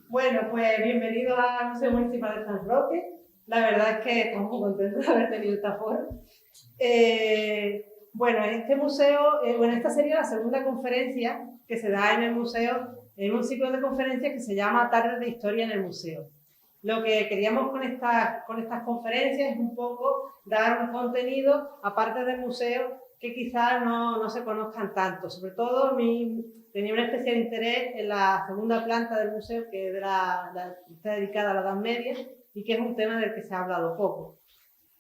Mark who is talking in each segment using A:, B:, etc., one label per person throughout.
A: Bueno, pues bienvenidos al Museo Municipal de San Roque. La verdad es que estamos muy contentos de haber tenido esta foro. Bueno, este museo, esta sería la segunda conferencia que se da en el museo, en un ciclo de conferencias que se llama Tardes de Historia en el Museo. Lo que queríamos con estas conferencias es un poco dar un contenido, aparte del museo, que quizás no se conozcan tanto. Sobre todo, tenía un especial interés en la segunda planta del museo, que está dedicada a la Edad Media y que es un tema del que se ha hablado poco.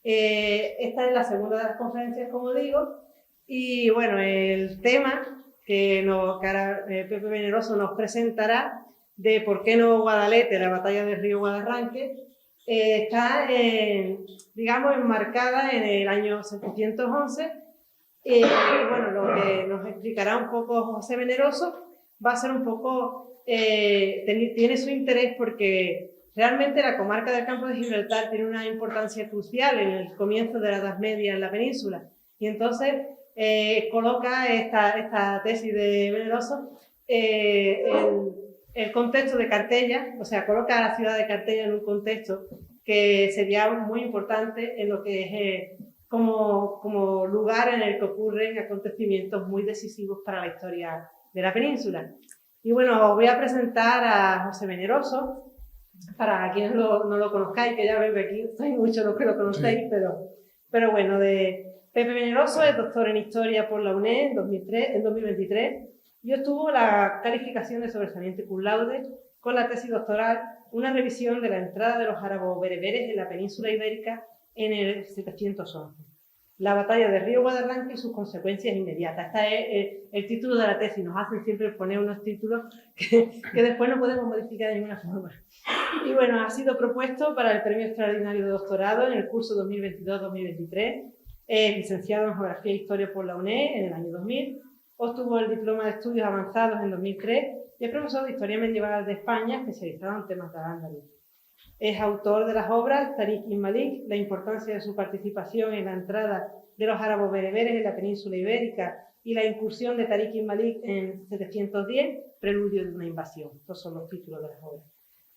A: Esta es la segunda de las conferencias, como digo, y bueno, el tema que ahora Pepe Veneroso nos presentará de por qué no Guadalete, la batalla del río Guadarranque, está, digamos, enmarcada en el año 711. Bueno, lo que nos explicará un poco José Veneroso va a ser un poco, tiene su interés porque realmente la comarca del Campo de Gibraltar tiene una importancia crucial en el comienzo de la Edad Media en la península. Y entonces coloca esta tesis de Veneroso en el contexto de Cartella, o sea, coloca a la ciudad de Cartella en un contexto que sería muy importante en lo que es como lugar en el que ocurren acontecimientos muy decisivos para la historia de la península. Y bueno, os voy a presentar a José Veneroso, para quienes no lo conozcáis, que ya veo que aquí sois muchos los que lo conocéis, sí. pero bueno, Pepe Veneroso es doctor en Historia por la UNED en 2023 y obtuvo la calificación de sobresaliente cum laude con la tesis doctoral, una revisión de la entrada de los árabes bereberes en la península ibérica en el 711. La batalla del río Guadarranque y sus consecuencias inmediatas. Este es el título de la tesis. Nos hacen siempre poner unos títulos que después no podemos modificar de ninguna forma. Y bueno, ha sido propuesto para el Premio Extraordinario de Doctorado en el curso 2022-2023, licenciado en Geografía e Historia por la UNED en el año 2000, obtuvo el Diploma de Estudios Avanzados en 2003 y es profesor de Historia Medieval de España, especializado en temas de Al-Ándalus. Es autor de las obras Tariq ibn Malik, la importancia de su participación en la entrada de los árabes bereberes en la península ibérica y la incursión de Tariq ibn Malik en 710, preludio de una invasión. Estos son los títulos de las obras.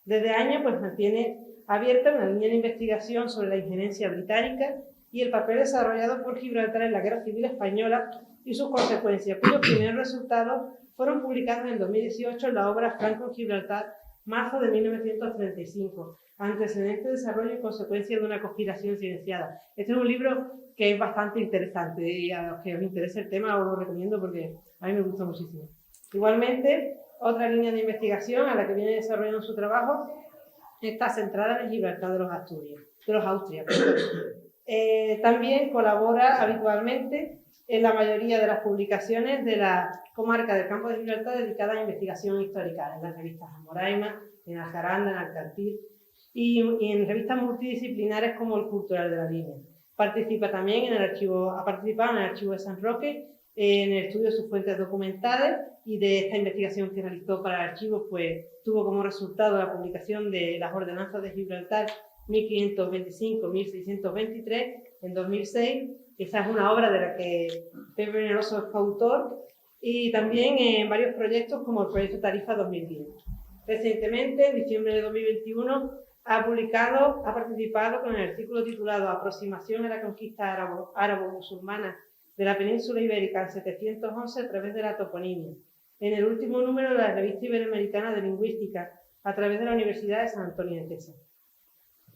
A: Desde años pues, mantiene abierta una línea de investigación sobre la injerencia británica y el papel desarrollado por Gibraltar en la Guerra Civil Española y sus consecuencias, cuyos primeros resultados fueron publicados en 2018 en la obra Franco en Gibraltar, marzo de 1935, antecedente, desarrollo y consecuencias de una conspiración silenciada. Este es un libro que es bastante interesante y a los que os interese el tema os lo recomiendo porque a mí me gusta muchísimo. Igualmente, otra línea de investigación a la que viene desarrollando su trabajo está centrada en el Gibraltar de los Austrias. También colabora habitualmente en la mayoría de las publicaciones de la comarca del Campo de Gibraltar dedicadas a investigación histórica, en las revistas Amoraima, en Aljaranda, en Alcantil y en revistas multidisciplinares como el Cultural de la Línea. Ha participado en el Archivo de San Roque, en el estudio de sus fuentes documentales y de esta investigación que realizó para el archivo, pues tuvo como resultado la publicación de las ordenanzas de Gibraltar 1525-1623 en 2006. Esa es una obra de la que Pepe Veneroso es coautor y también en varios proyectos como el proyecto Tarifa 2010. Recientemente, en diciembre de 2021, ha participado con el artículo titulado Aproximación a la conquista árabo-musulmana de la península ibérica en 711 a través de la toponimia, en el último número de la Revista Iberoamericana de Lingüística, a través de la Universidad de San Antonio de Tesa.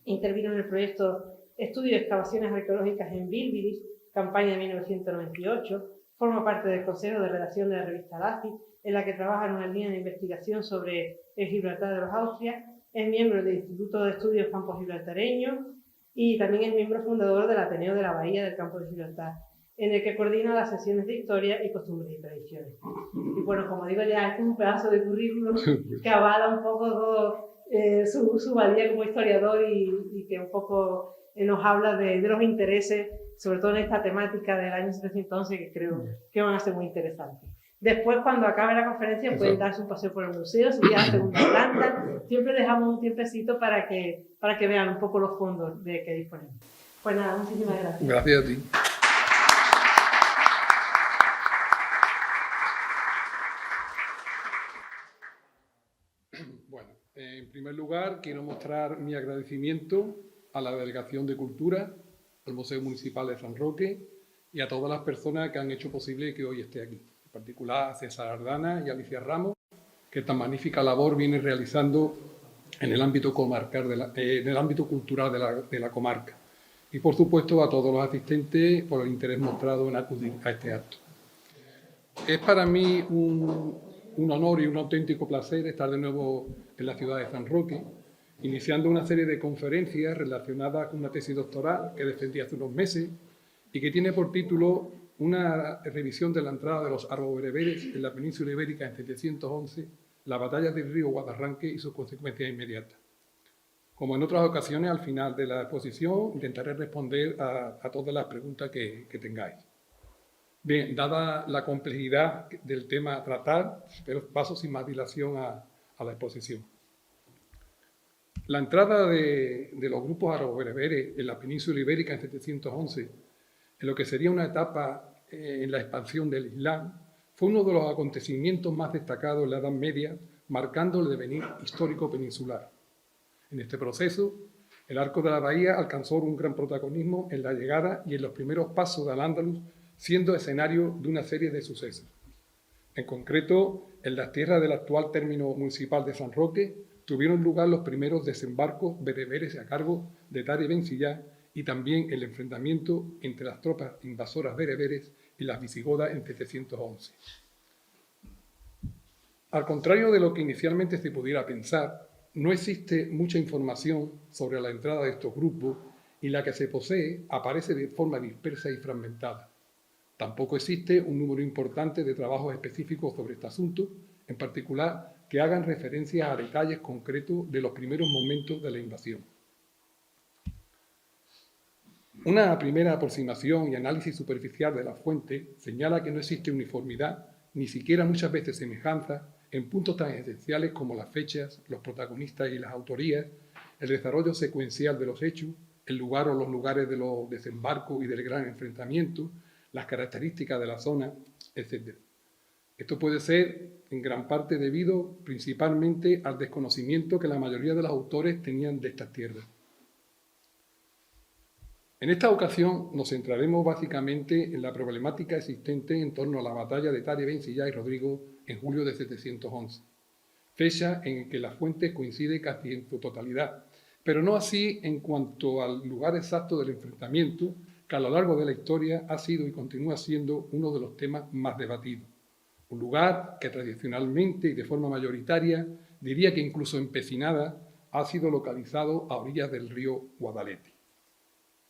A: Intervino en el proyecto Estudio de Excavaciones Arqueológicas en Bilbilis, campaña de 1998, forma parte del Consejo de Redacción de la revista LACI, en la que trabaja en una línea de investigación sobre el Gibraltar de los Austrias, es miembro del Instituto de Estudios Campos Gibraltareños y también es miembro fundador del Ateneo de la Bahía del Campo de Gibraltar, en el que coordina las sesiones de Historia y Costumbres y Tradiciones. Y bueno, como digo ya, este es un pedazo de currículum que avala un poco su valía como historiador y que un poco nos habla de los intereses, sobre todo en esta temática del año 711, que creo que van a ser muy interesantes. Después, cuando acabe la conferencia, pueden darse un paseo por el museo, subir a la segunda planta. Siempre dejamos un tiempecito para que vean un poco los fondos de que disponemos. Pues nada, muchísimas gracias.
B: Gracias a ti. Bueno, en primer lugar, quiero mostrar mi agradecimiento a la Delegación de Cultura, al Museo Municipal de San Roque y a todas las personas que han hecho posible que hoy esté aquí. En particular a César Ardana y a Alicia Ramos, que tan magnífica labor viene realizando en el ámbito comarcal, en el ámbito cultural de la comarca. Y, por supuesto, a todos los asistentes por el interés mostrado en acudir a este acto. Es para mí un honor y un auténtico placer estar de nuevo en la ciudad de San Roque, iniciando una serie de conferencias relacionadas con una tesis doctoral que defendí hace unos meses y que tiene por título una revisión de la entrada de los arbobereberes en la península ibérica en 711, la batalla del río Guadarranque y sus consecuencias inmediatas. Como en otras ocasiones, al final de la exposición intentaré responder a todas las preguntas que tengáis. Bien, dada la complejidad del tema a tratar, pero paso sin más dilación a la exposición. La entrada de los grupos arabo-bereberes en la península ibérica en 711, en lo que sería una etapa en la expansión del Islam, fue uno de los acontecimientos más destacados en la Edad Media, marcando el devenir histórico peninsular. En este proceso, el Arco de la Bahía alcanzó un gran protagonismo en la llegada y en los primeros pasos de Al-Ándalus, siendo escenario de una serie de sucesos. En concreto, en las tierras del actual término municipal de San Roque, tuvieron lugar los primeros desembarcos bereberes a cargo de Tari Ben Sillá y también el enfrentamiento entre las tropas invasoras bereberes y las visigodas en 711. Al contrario de lo que inicialmente se pudiera pensar, no existe mucha información sobre la entrada de estos grupos y la que se posee aparece de forma dispersa y fragmentada. Tampoco existe un número importante de trabajos específicos sobre este asunto, en particular que hagan referencia a detalles concretos de los primeros momentos de la invasión. Una primera aproximación y análisis superficial de la fuente señala que no existe uniformidad, ni siquiera muchas veces semejanza, en puntos tan esenciales como las fechas, los protagonistas y las autorías, el desarrollo secuencial de los hechos, el lugar o los lugares de los desembarcos y del gran enfrentamiento, las características de la zona, etc. Esto puede ser en gran parte debido principalmente al desconocimiento que la mayoría de los autores tenían de estas tierras. En esta ocasión nos centraremos básicamente en la problemática existente en torno a la batalla de Tari Ben Sillá y Rodrigo en julio de 711, fecha en que las fuentes coinciden casi en su totalidad, pero no así en cuanto al lugar exacto del enfrentamiento, que a lo largo de la historia ha sido y continúa siendo uno de los temas más debatidos. Un lugar que tradicionalmente y de forma mayoritaria, diría que incluso empecinada, ha sido localizado a orillas del río Guadalete.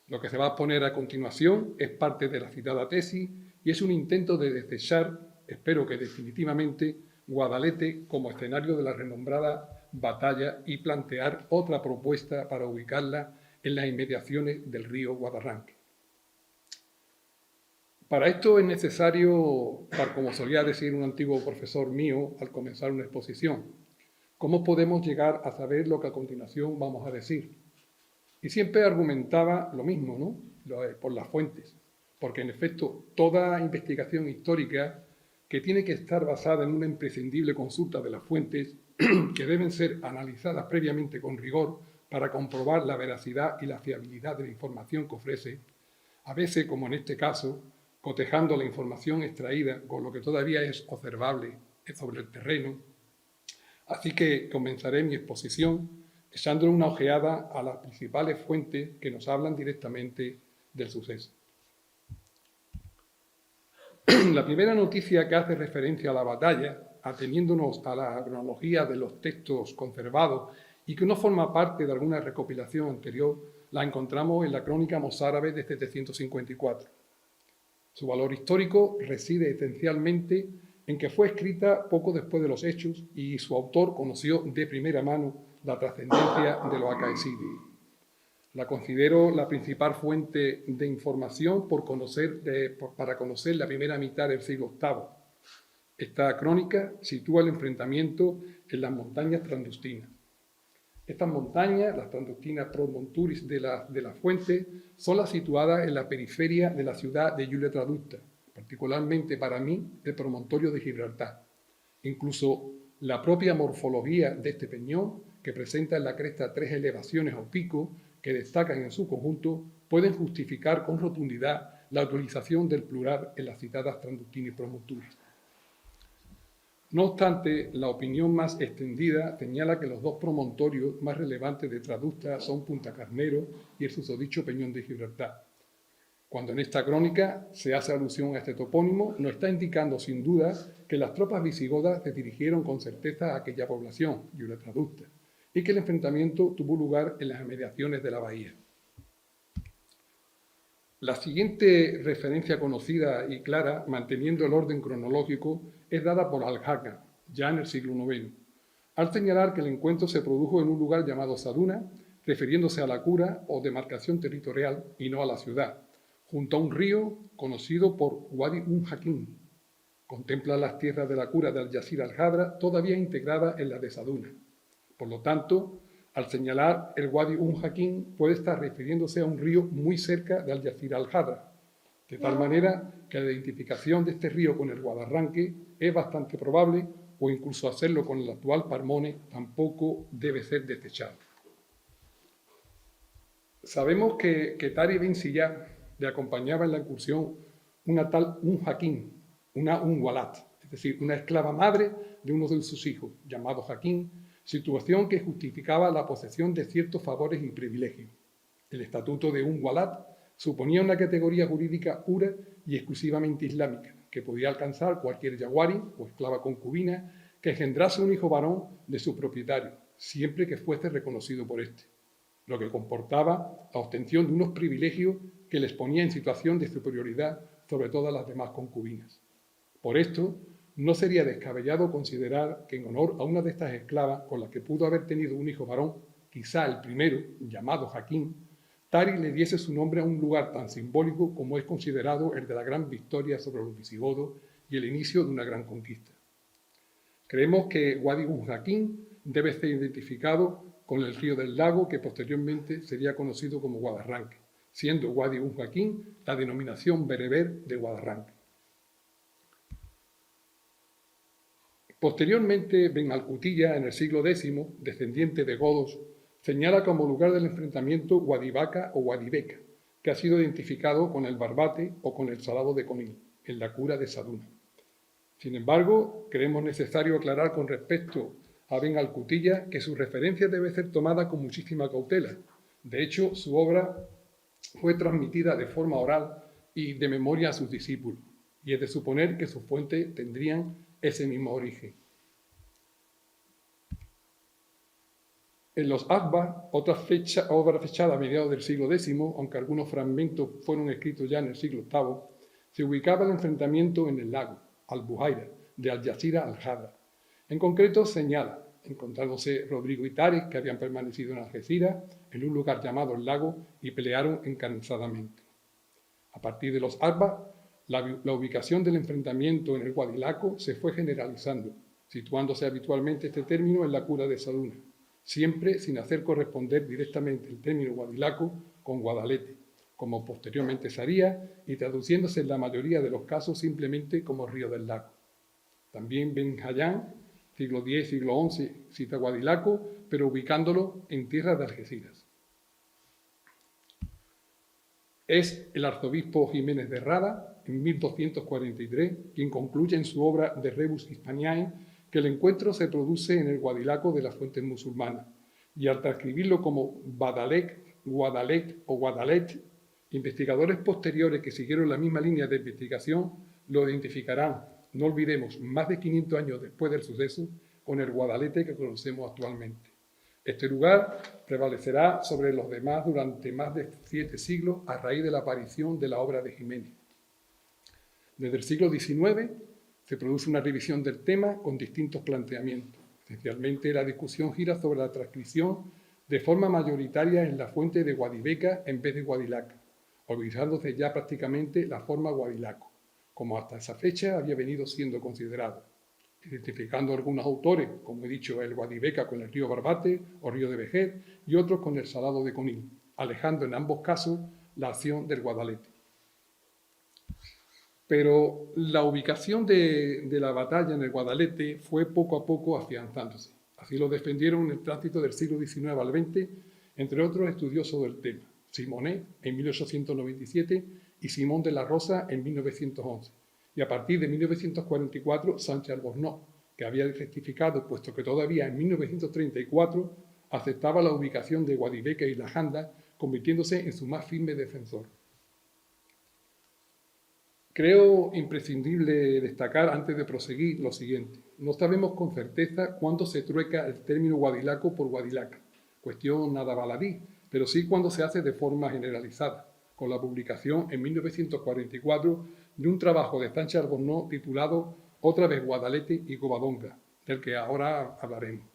B: Lo que se va a exponer a continuación es parte de la citada tesis y es un intento de desechar, espero que definitivamente, Guadalete como escenario de la renombrada batalla y plantear otra propuesta para ubicarla en las inmediaciones del río Guadarranque. Para esto es necesario, tal como solía decir un antiguo profesor mío al comenzar una exposición, ¿cómo podemos llegar a saber lo que a continuación vamos a decir? Y siempre argumentaba lo mismo, ¿no? Por las fuentes, porque en efecto toda investigación histórica que tiene que estar basada en una imprescindible consulta de las fuentes que deben ser analizadas previamente con rigor para comprobar la veracidad y la fiabilidad de la información que ofrece, a veces, como en este caso, cotejando la información extraída con lo que todavía es observable sobre el terreno. Así que comenzaré mi exposición echándole una ojeada a las principales fuentes que nos hablan directamente del suceso. La primera noticia que hace referencia a la batalla, ateniéndonos a la cronología de los textos conservados y que no forma parte de alguna recopilación anterior, la encontramos en la crónica mozárabe de 754. Su valor histórico reside esencialmente en que fue escrita poco después de los hechos y su autor conoció de primera mano la trascendencia de lo acaecido. La considero la principal fuente de información para conocer la primera mitad del siglo VIII. Esta crónica sitúa el enfrentamiento en las montañas trandustinas. Estas montañas, las trandustinas promonturis de la fuente, son las situadas en la periferia de la ciudad de Iulia Traducta, particularmente para mí el promontorio de Gibraltar. Incluso la propia morfología de este peñón que presenta en la cresta 3 elevaciones o picos que destacan en su conjunto, pueden justificar con rotundidad la utilización del plural en las citadas Transductini Promontoris. No obstante, la opinión más extendida señala que los dos promontorios más relevantes de Traducta son Punta Carnero y el susodicho Peñón de Gibraltar. Cuando en esta crónica se hace alusión a este topónimo, nos está indicando sin duda que las tropas visigodas se dirigieron con certeza a aquella población, Iura Traducta, y que el enfrentamiento tuvo lugar en las inmediaciones de la bahía. La siguiente referencia conocida y clara, manteniendo el orden cronológico, es dada por Al-Hakam, ya en el siglo IX, al señalar que el encuentro se produjo en un lugar llamado Saduna, refiriéndose a la cura o demarcación territorial y no a la ciudad, junto a un río conocido por Wadi Hakim. Contempla las tierras de la cura de Al-Yazir al-Hadra todavía integradas en la de Saduna. Por lo tanto, al señalar el Wadi Hakim puede estar refiriéndose a un río muy cerca de Al-Yazir al-Hadra, de tal manera que la identificación de este río con el Guadarranque es bastante probable, o incluso hacerlo con el actual Parmone tampoco debe ser desechado. Sabemos que Tari bin Siyar le acompañaba en la incursión una tal Hakim, una Walat, es decir, una esclava madre de uno de sus hijos, llamado Hakim, situación que justificaba la posesión de ciertos favores y privilegios. El estatuto de Walat suponía una categoría jurídica pura y exclusivamente islámica, que podía alcanzar cualquier yawari o esclava concubina que engendrase un hijo varón de su propietario, siempre que fuese reconocido por éste, lo que comportaba la obtención de unos privilegios que les ponía en situación de superioridad sobre todas las demás concubinas. Por esto, no sería descabellado considerar que en honor a una de estas esclavas con la que pudo haber tenido un hijo varón, quizá el primero, llamado Hakim, Tari le diese su nombre a un lugar tan simbólico como es considerado el de la gran victoria sobre los visigodos y el inicio de una gran conquista. Creemos que Wadi Hakim debe ser identificado con el río del lago que posteriormente sería conocido como Guadarranque, siendo Wadi Hakim la denominación bereber de Guadarranque. Posteriormente, Ben al-Qutiyya, en el siglo X, descendiente de godos, señala como lugar del enfrentamiento Guadivaca o Guadibeca, que ha sido identificado con el Barbate o con el Salado de Conil, en la cura de Saduna. Sin embargo, creemos necesario aclarar con respecto a Ben al-Qutiyya que su referencia debe ser tomada con muchísima cautela. De hecho, su obra fue transmitida de forma oral y de memoria a sus discípulos, y es de suponer que sus fuentes tendrían ese mismo origen. En los Akbar, otra obra fechada a mediados del siglo X, aunque algunos fragmentos fueron escritos ya en el siglo VIII, se ubicaba el enfrentamiento en el lago, Al-Buhaira, de Al-Yazir al-Hadra. En concreto señala, encontrándose Rodrigo y Tarik, que habían permanecido en Algeciras, en un lugar llamado el lago, y pelearon encarnizadamente. A partir de los Akbar, la ubicación del enfrentamiento en el Guadilaco se fue generalizando, situándose habitualmente este término en la cura de Saduna, siempre sin hacer corresponder directamente el término Guadilaco con Guadalete, como posteriormente se haría, y traduciéndose en la mayoría de los casos simplemente como Río del Lago. También Ben Hayyan, siglo X, siglo XI, cita Guadilaco, pero ubicándolo en tierra de Algeciras. Es el arzobispo Jiménez de Rada, en 1243, quien concluye en su obra De Rebus Hispaniae que el encuentro se produce en el Guadilaco de las fuentes musulmanas, y al transcribirlo como Badalec, Guadalec o Guadalet, investigadores posteriores que siguieron la misma línea de investigación lo identificarán, no olvidemos, más de 500 años después del suceso, con el Guadalete que conocemos actualmente. Este lugar prevalecerá sobre los demás durante más de 7 siglos a raíz de la aparición de la obra de Jiménez. Desde el siglo XIX se produce una revisión del tema con distintos planteamientos. Esencialmente la discusión gira sobre la transcripción de forma mayoritaria en la fuente de Guadibeca en vez de Guadilaca, olvidándose ya prácticamente la forma Guadilaco, como hasta esa fecha había venido siendo considerado, identificando algunos autores, como he dicho, el Guadibeca con el río Barbate o río de Vejer, y otros con el Salado de Conil, alejando en ambos casos la acción del Guadalete. Pero la ubicación de la batalla en el Guadalete fue poco a poco afianzándose, Así lo defendieron en el tránsito del siglo XIX al XX, entre otros estudiosos del tema, Simonet en 1897 y Simón de la Rosa en 1911. Y a partir de 1944, Sánchez Albornoz, que había rectificado, puesto que todavía en 1934 aceptaba la ubicación de Guadiveca y La Janda, convirtiéndose en su más firme defensor. Creo imprescindible destacar, antes de proseguir, lo siguiente. No sabemos con certeza cuándo se trueca el término Guadilaco por Guadilaca, cuestión nada baladí, pero sí cuando se hace de forma generalizada, con la publicación en 1944 de un trabajo de Sánchez Albornoz titulado Otra vez Guadalete y Covadonga, del que ahora hablaremos.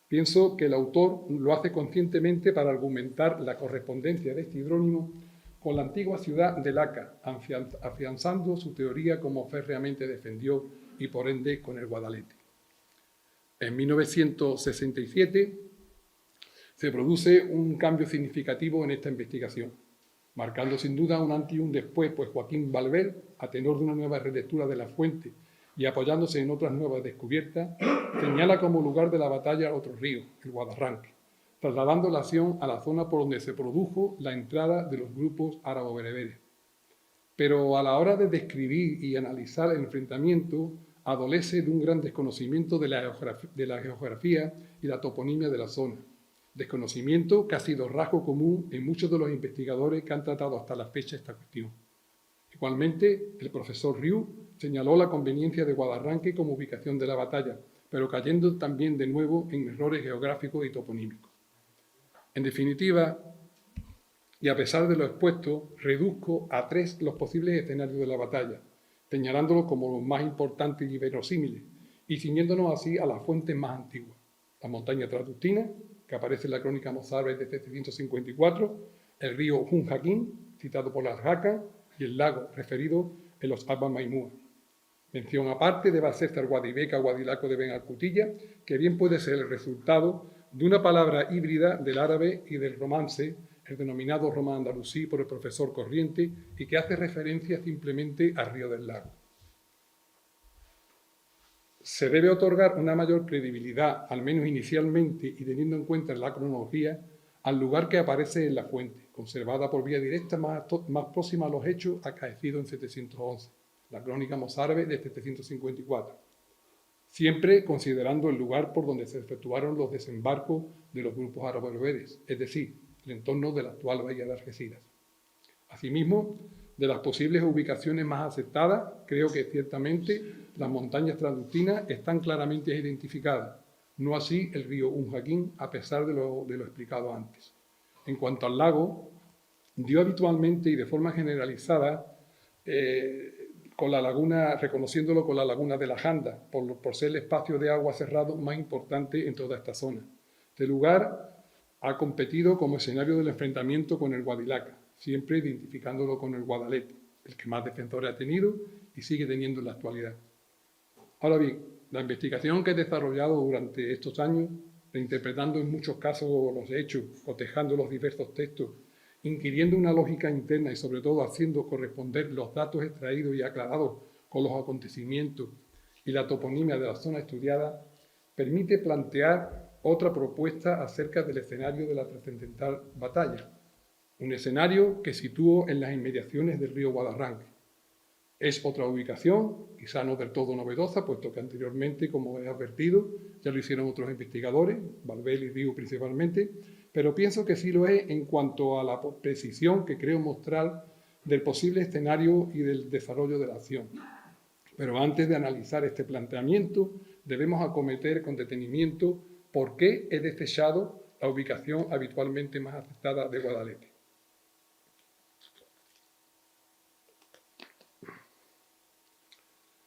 B: Pienso que el autor lo hace conscientemente para argumentar la correspondencia de este hidrónimo con la antigua ciudad de Laca, afianzando su teoría como férreamente defendió y por ende con el Guadalete. En 1967 se produce un cambio significativo en esta investigación, marcando sin duda un antes y un después, pues Joaquín Valver, a tenor de una nueva relectura de la fuente y apoyándose en otras nuevas descubiertas, señala como lugar de la batalla otro río, el Guadarranque, trasladando la acción a la zona por donde se produjo la entrada de los grupos árabo-bereberes. Pero a la hora de describir y analizar el enfrentamiento, adolece de un gran desconocimiento de la geografía y la toponimia de la zona. Desconocimiento que ha sido rasgo común en muchos de los investigadores que han tratado hasta la fecha esta cuestión. Igualmente, el profesor Riu señaló la conveniencia de Guadarranque como ubicación de la batalla, pero cayendo también de nuevo en errores geográficos y toponímicos. En definitiva, y a pesar de lo expuesto, reduzco a 3 los posibles escenarios de la batalla, señalándolos como los más importantes y verosímiles, y ciñéndonos así a las fuentes más antiguas. La montaña Tratustina, que aparece en la crónica mozárabe de 754, el río Junjaquín, citado por las Jacas, y el lago referido en los Abba Maimúa. Mención aparte debe hacerse al Guadiveca Guadilaco de Benalcutilla, que bien puede ser el resultado de una palabra híbrida del árabe y del romance, el denominado Roma andalusí por el profesor Corriente, y que hace referencia simplemente al río del lago. Se debe otorgar una mayor credibilidad, al menos inicialmente y teniendo en cuenta la cronología, al lugar que aparece en la fuente, conservada por vía directa más próxima a los hechos acaecidos en 711, la crónica mozárabe de 754, siempre considerando el lugar por donde se efectuaron los desembarcos de los grupos árabo-bereberes, es decir, el entorno de la actual bahía de Algeciras. Asimismo, de las posibles ubicaciones más aceptadas, creo que ciertamente las montañas traductinas están claramente identificadas, no así el río Unjaquín, a pesar de lo explicado antes. En cuanto al lago, dio habitualmente y de forma generalizada con la laguna, reconociéndolo con la laguna de La Janda, por ser el espacio de agua cerrado más importante en toda esta zona. Este lugar ha competido como escenario del enfrentamiento con el Guadilaca, siempre identificándolo con el Guadalete, el que más defensores ha tenido y sigue teniendo en la actualidad. Ahora bien, la investigación que he desarrollado durante estos años, reinterpretando en muchos casos los hechos, cotejando los diversos textos, inquiriendo una lógica interna y sobre todo haciendo corresponder los datos extraídos y aclarados con los acontecimientos y la toponimia de la zona estudiada, permite plantear otra propuesta acerca del escenario de la trascendental batalla, un escenario que sitúo en las inmediaciones del río Guadarranque. Es otra ubicación, quizá no del todo novedosa, puesto que anteriormente, como he advertido, ya lo hicieron otros investigadores, Valver y Riu principalmente, pero pienso que sí lo es en cuanto a la precisión que creo mostrar del posible escenario y del desarrollo de la acción. Pero antes de analizar este planteamiento, debemos acometer con detenimiento por qué he desechado la ubicación habitualmente más aceptada de Guadalete.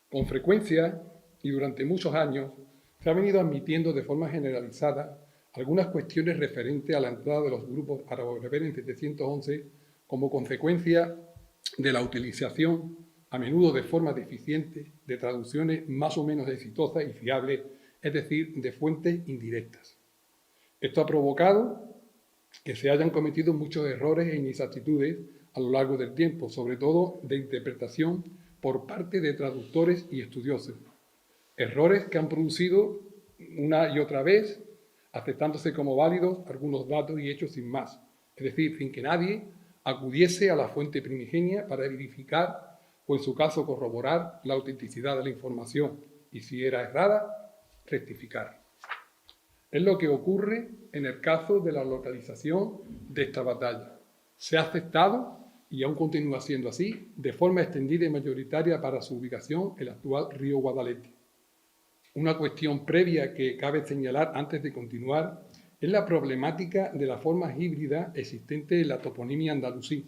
B: Con frecuencia y durante muchos años se ha venido admitiendo de forma generalizada algunas cuestiones referentes a la entrada de los grupos árabo-bereberes en 711 como consecuencia de la utilización, a menudo de forma deficiente, de traducciones más o menos exitosas y fiables, es decir, de fuentes indirectas. Esto ha provocado que se hayan cometido muchos errores e inexactitudes a lo largo del tiempo, sobre todo de interpretación por parte de traductores y estudiosos. Errores que han producido una y otra vez, aceptándose como válidos algunos datos y hechos sin más, es decir, sin que nadie acudiese a la fuente primigenia para verificar o, en su caso, corroborar la autenticidad de la información y, si era errada, rectificar. Es lo que ocurre en el caso de la localización de esta batalla. Se ha aceptado, y aún continúa siendo así, de forma extendida y mayoritaria para su ubicación el actual río Guadalete. Una cuestión previa que cabe señalar antes de continuar es la problemática de las formas híbridas existentes en la toponimia andalusí.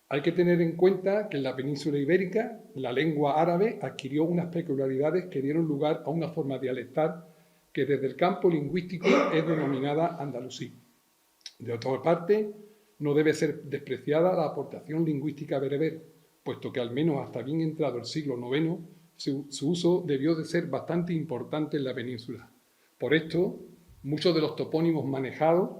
B: Hay que tener en cuenta que en la península ibérica la lengua árabe adquirió unas peculiaridades que dieron lugar a una forma dialectal que desde el campo lingüístico es denominada andalusí. De otra parte, no debe ser despreciada la aportación lingüística bereber, puesto que al menos hasta bien entrado el siglo IX su uso debió de ser bastante importante en la península. Por esto, muchos de los topónimos manejados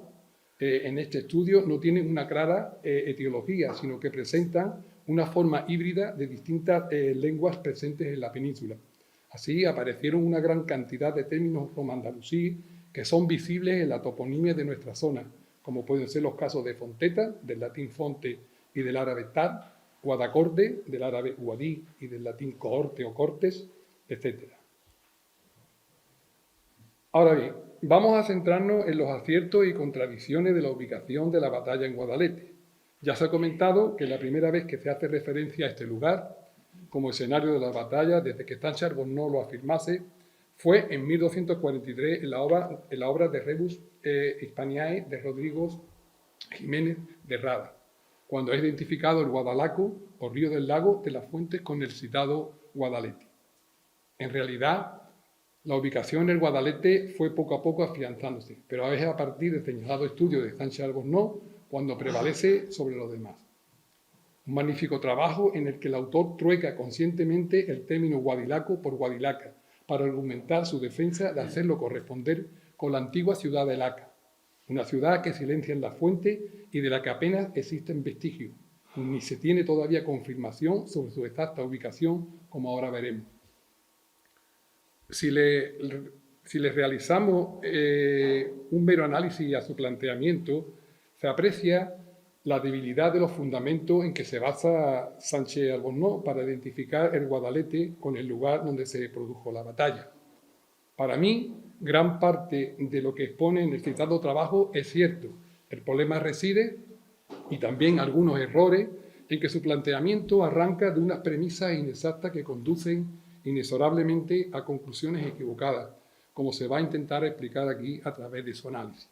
B: en este estudio no tienen una clara etiología, sino que presentan una forma híbrida de distintas lenguas presentes en la península. Así aparecieron una gran cantidad de términos romandalusí que son visibles en la toponimia de nuestra zona, como pueden ser los casos de fonteta, del latín fonte y del árabe tar, guadacorde, del árabe guadí y del latín cohorte o cortes, etc. Ahora bien, vamos a centrarnos en los aciertos y contradicciones de la ubicación de la batalla en Guadalete. Ya se ha comentado que la primera vez que se hace referencia a este lugar como escenario de la batalla, desde que Sancho-Albornoz lo afirmase, fue en 1243 en la obra de Rebus Hispaniae de Rodrigo Jiménez de Rada, cuando es identificado el Guadalaco o río del lago de las fuentes con el citado Guadalete. En realidad, la ubicación en el Guadalete fue poco a poco afianzándose, pero es a partir del señalado estudio de Sancho-Albornoz cuando prevalece sobre los demás. Un magnífico trabajo en el que el autor trueca conscientemente el término Guadilaco por Guadilaca para argumentar su defensa de hacerlo corresponder con la antigua ciudad de Laca, una ciudad que silencia en la fuente y de la que apenas existen vestigios, ni se tiene todavía confirmación sobre su exacta ubicación, como ahora veremos. Si le realizamos un mero análisis a su planteamiento, se aprecia la debilidad de los fundamentos en que se basa Sancho-Albornoz para identificar el Guadalete con el lugar donde se produjo la batalla. Para mí, gran parte de lo que expone en el citado trabajo es cierto. El problema reside, y también algunos errores, en que su planteamiento arranca de unas premisas inexactas que conducen inexorablemente a conclusiones equivocadas, como se va a intentar explicar aquí a través de su análisis.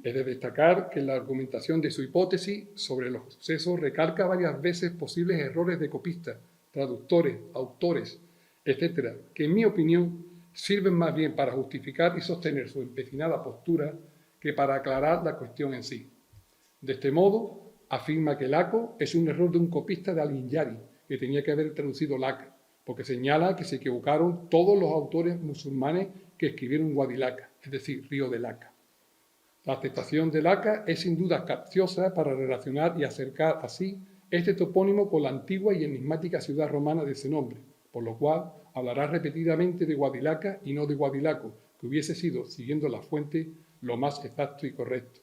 B: Es de destacar que en la argumentación de su hipótesis sobre los sucesos recalca varias veces posibles errores de copistas, traductores, autores, etc., que en mi opinión sirven más bien para justificar y sostener su empecinada postura que para aclarar la cuestión en sí. De este modo, afirma que Laco es un error de un copista de Al-Inyari, que tenía que haber traducido Laca, porque señala que se equivocaron todos los autores musulmanes que escribieron Guadilaca, es decir, río de Laca. La aceptación de Laca es sin duda capciosa para relacionar y acercar así este topónimo con la antigua y enigmática ciudad romana de ese nombre, por lo cual hablará repetidamente de Guadilaca y no de Guadilaco, que hubiese sido, siguiendo la fuente, lo más exacto y correcto.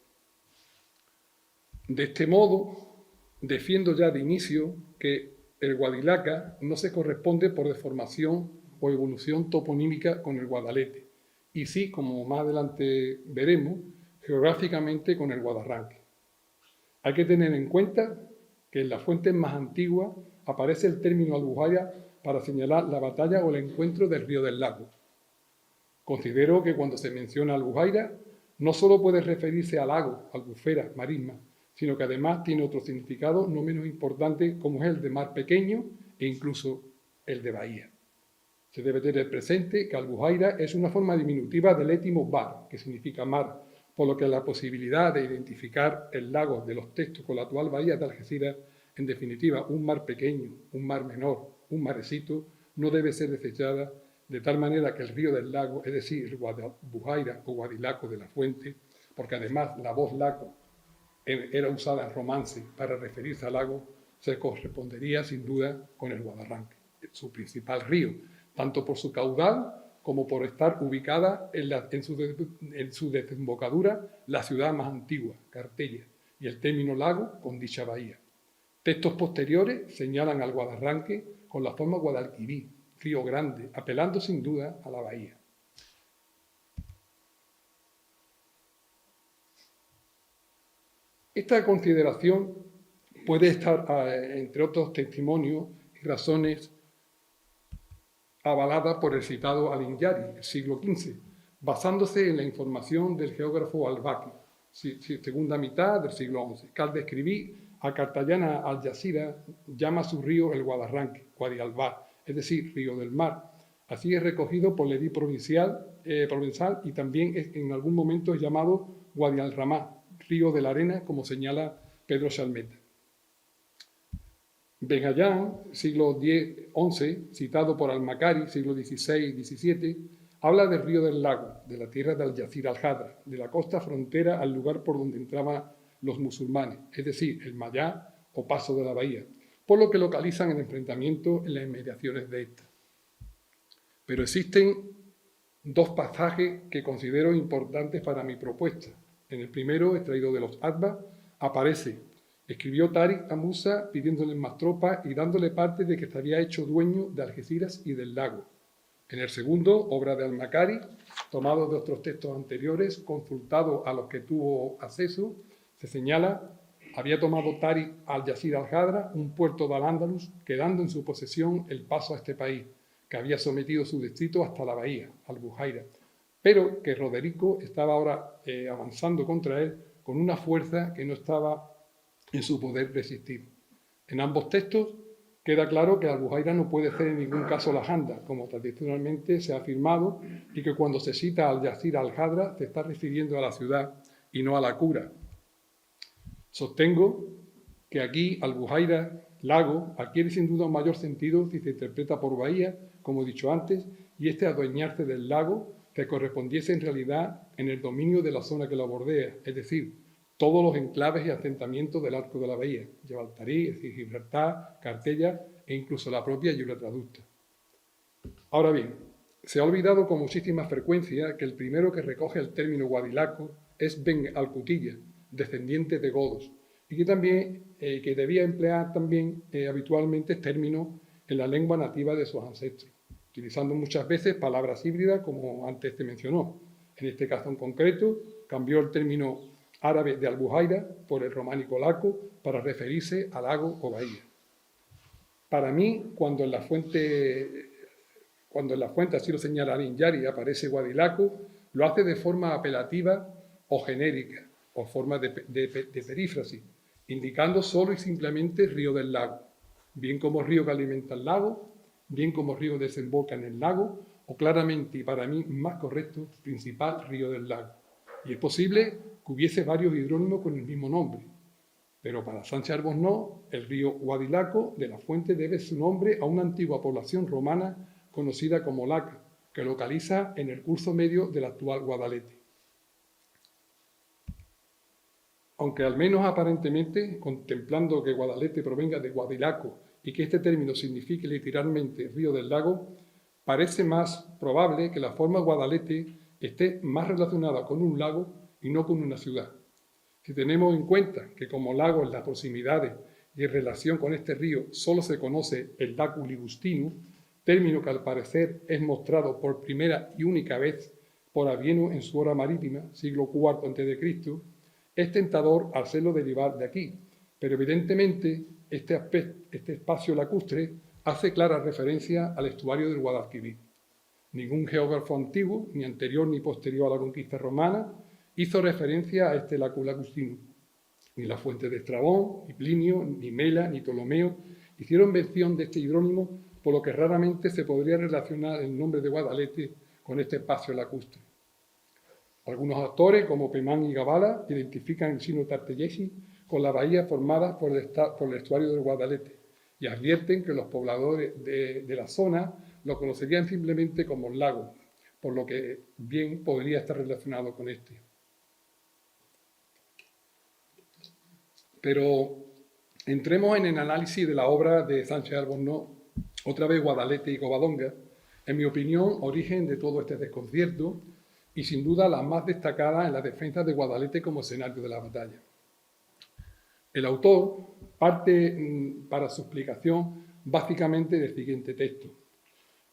B: De este modo, defiendo ya de inicio que el Guadilaca no se corresponde por deformación o evolución toponímica con el Guadalete, y sí, como más adelante veremos, geográficamente con el Guadarranque. Hay que tener en cuenta que en las fuentes más antiguas aparece el término Albufera para señalar la batalla o el encuentro del río del lago. Considero que cuando se menciona Albufera, no solo puede referirse al lago, albufera, marisma, sino que además tiene otro significado no menos importante como es el de mar pequeño e incluso el de bahía. Se debe tener presente que Albufeira es una forma diminutiva del étimo bar, que significa mar, por lo que la posibilidad de identificar el lago de los textos con la actual bahía de Algeciras, en definitiva un mar pequeño, un mar menor, un marecito, no debe ser desechada, de tal manera que el río del lago, es decir, el Guadalbujaira o Guadilaco de la Fuente, porque además la voz laco era usada en romance para referirse al lago, se correspondería sin duda con el Guadarranque, su principal río, tanto por su caudal como por estar ubicada en su desembocadura la ciudad más antigua, Cartella, y el término lago con dicha bahía. Textos posteriores señalan al Guadarranque con la forma Guadalquivir, río grande, apelando sin duda a la bahía. Esta consideración puede estar, entre otros testimonios y razones, avalada por el citado Alinyari, del siglo XV, basándose en la información del geógrafo Al-Baqi, segunda mitad del siglo XI, que al describir a Cartayana Al-Jazira llama su río el Guadarranque, Guadialbar, es decir, río del mar. Así es recogido por el edil provenzal y también en algún momento es llamado Guadialramá, río de la arena, como señala Pedro Chalmeta. Benayán, siglo XI, citado por Al-Makari, siglo XVI y XVII, habla del río del lago, de la tierra de Al-Jazir al-Hadra, de la costa frontera al lugar por donde entraban los musulmanes, es decir, el Mayá o paso de la bahía, por lo que localizan el enfrentamiento en las inmediaciones de esta. Pero existen dos pasajes que considero importantes para mi propuesta. En el primero, extraído de los Atba, aparece: escribió Tariq a Musa pidiéndole más tropas y dándole parte de que se había hecho dueño de Algeciras y del lago. En el segundo, obra de Al-Makari, tomado de otros textos anteriores, consultado a los que tuvo acceso, se señala: había tomado Tariq al-Jazir al-Hadra, un puerto de Al-Ándalus, quedando en su posesión el paso a este país, que había sometido su distrito hasta la bahía, Al-Bujaira, pero que Roderico estaba ahora avanzando contra él con una fuerza que no estaba en su poder resistir. En ambos textos queda claro que Al-Bujaira no puede ser en ningún caso la Janda, como tradicionalmente se ha afirmado, y que cuando se cita Al-Jazir al-Hadra se está refiriendo a la ciudad y no a la cura. Sostengo que aquí Al-Bujaira, lago, adquiere sin duda un mayor sentido si se interpreta por bahía, como he dicho antes, y este adueñarse del lago que correspondiese en realidad en el dominio de la zona que lo bordea, es decir, todos los enclaves y asentamientos del arco de la bahía, Gibraltarí, es decir, Gibraltar, Cartella e incluso la propia Gibraltaducta. Ahora bien, se ha olvidado con muchísima frecuencia que el primero que recoge el término Guadilaco es Ben Alcutilla, descendiente de godos, y que también que debía emplear también habitualmente términos en la lengua nativa de sus ancestros, utilizando muchas veces palabras híbridas como antes se mencionó. En este caso en concreto, cambió el término árabe de Al-Bujaira por el románico laco para referirse a lago o bahía. Para mí, cuando en la fuente, así lo señala Alinyari, aparece Guadilaco, lo hace de forma apelativa o genérica, o forma de perífrasis, indicando solo y simplemente río del lago, bien como río que alimenta el lago, bien como río desemboca en el lago, o claramente, y para mí más correcto, principal río del lago. Y es posible que hubiese varios hidrónimos con el mismo nombre, pero para Sánchez Arbós, el río Guadilaco de la Fuente debe su nombre a una antigua población romana conocida como Laca, que localiza en el curso medio del actual Guadalete. Aunque al menos aparentemente, contemplando que Guadalete provenga de Guadilaco y que este término signifique literalmente río del lago, parece más probable que la forma Guadalete esté más relacionada con un lago y no con una ciudad. Si tenemos en cuenta que como lago en las proximidades y en relación con este río solo se conoce el lago Ligustino, término que al parecer es mostrado por primera y única vez por Avienus en su obra marítima, siglo IV a.C., es tentador hacerlo derivar de aquí, pero evidentemente este espacio lacustre hace clara referencia al estuario del Guadalquivir. Ningún geógrafo antiguo, ni anterior ni posterior a la conquista romana, hizo referencia a este lago lacustino. Ni la fuente de Estrabón, ni Plinio, ni Mela, ni Ptolomeo hicieron mención de este hidrónimo, por lo que raramente se podría relacionar el nombre de Guadalete con este espacio lacustre. Algunos autores, como Pemán y Gabala, identifican el Sino Tartellesi con la bahía formada por el estuario del Guadalete y advierten que los pobladores de la zona lo conocerían simplemente como el lago, por lo que bien podría estar relacionado con este. Pero entremos en el análisis de la obra de Sánchez Arbós, otra vez Guadalete y Covadonga, en mi opinión, origen de todo este desconcierto y sin duda la más destacada en la defensa de Guadalete como escenario de la batalla. El autor parte para su explicación básicamente del siguiente texto: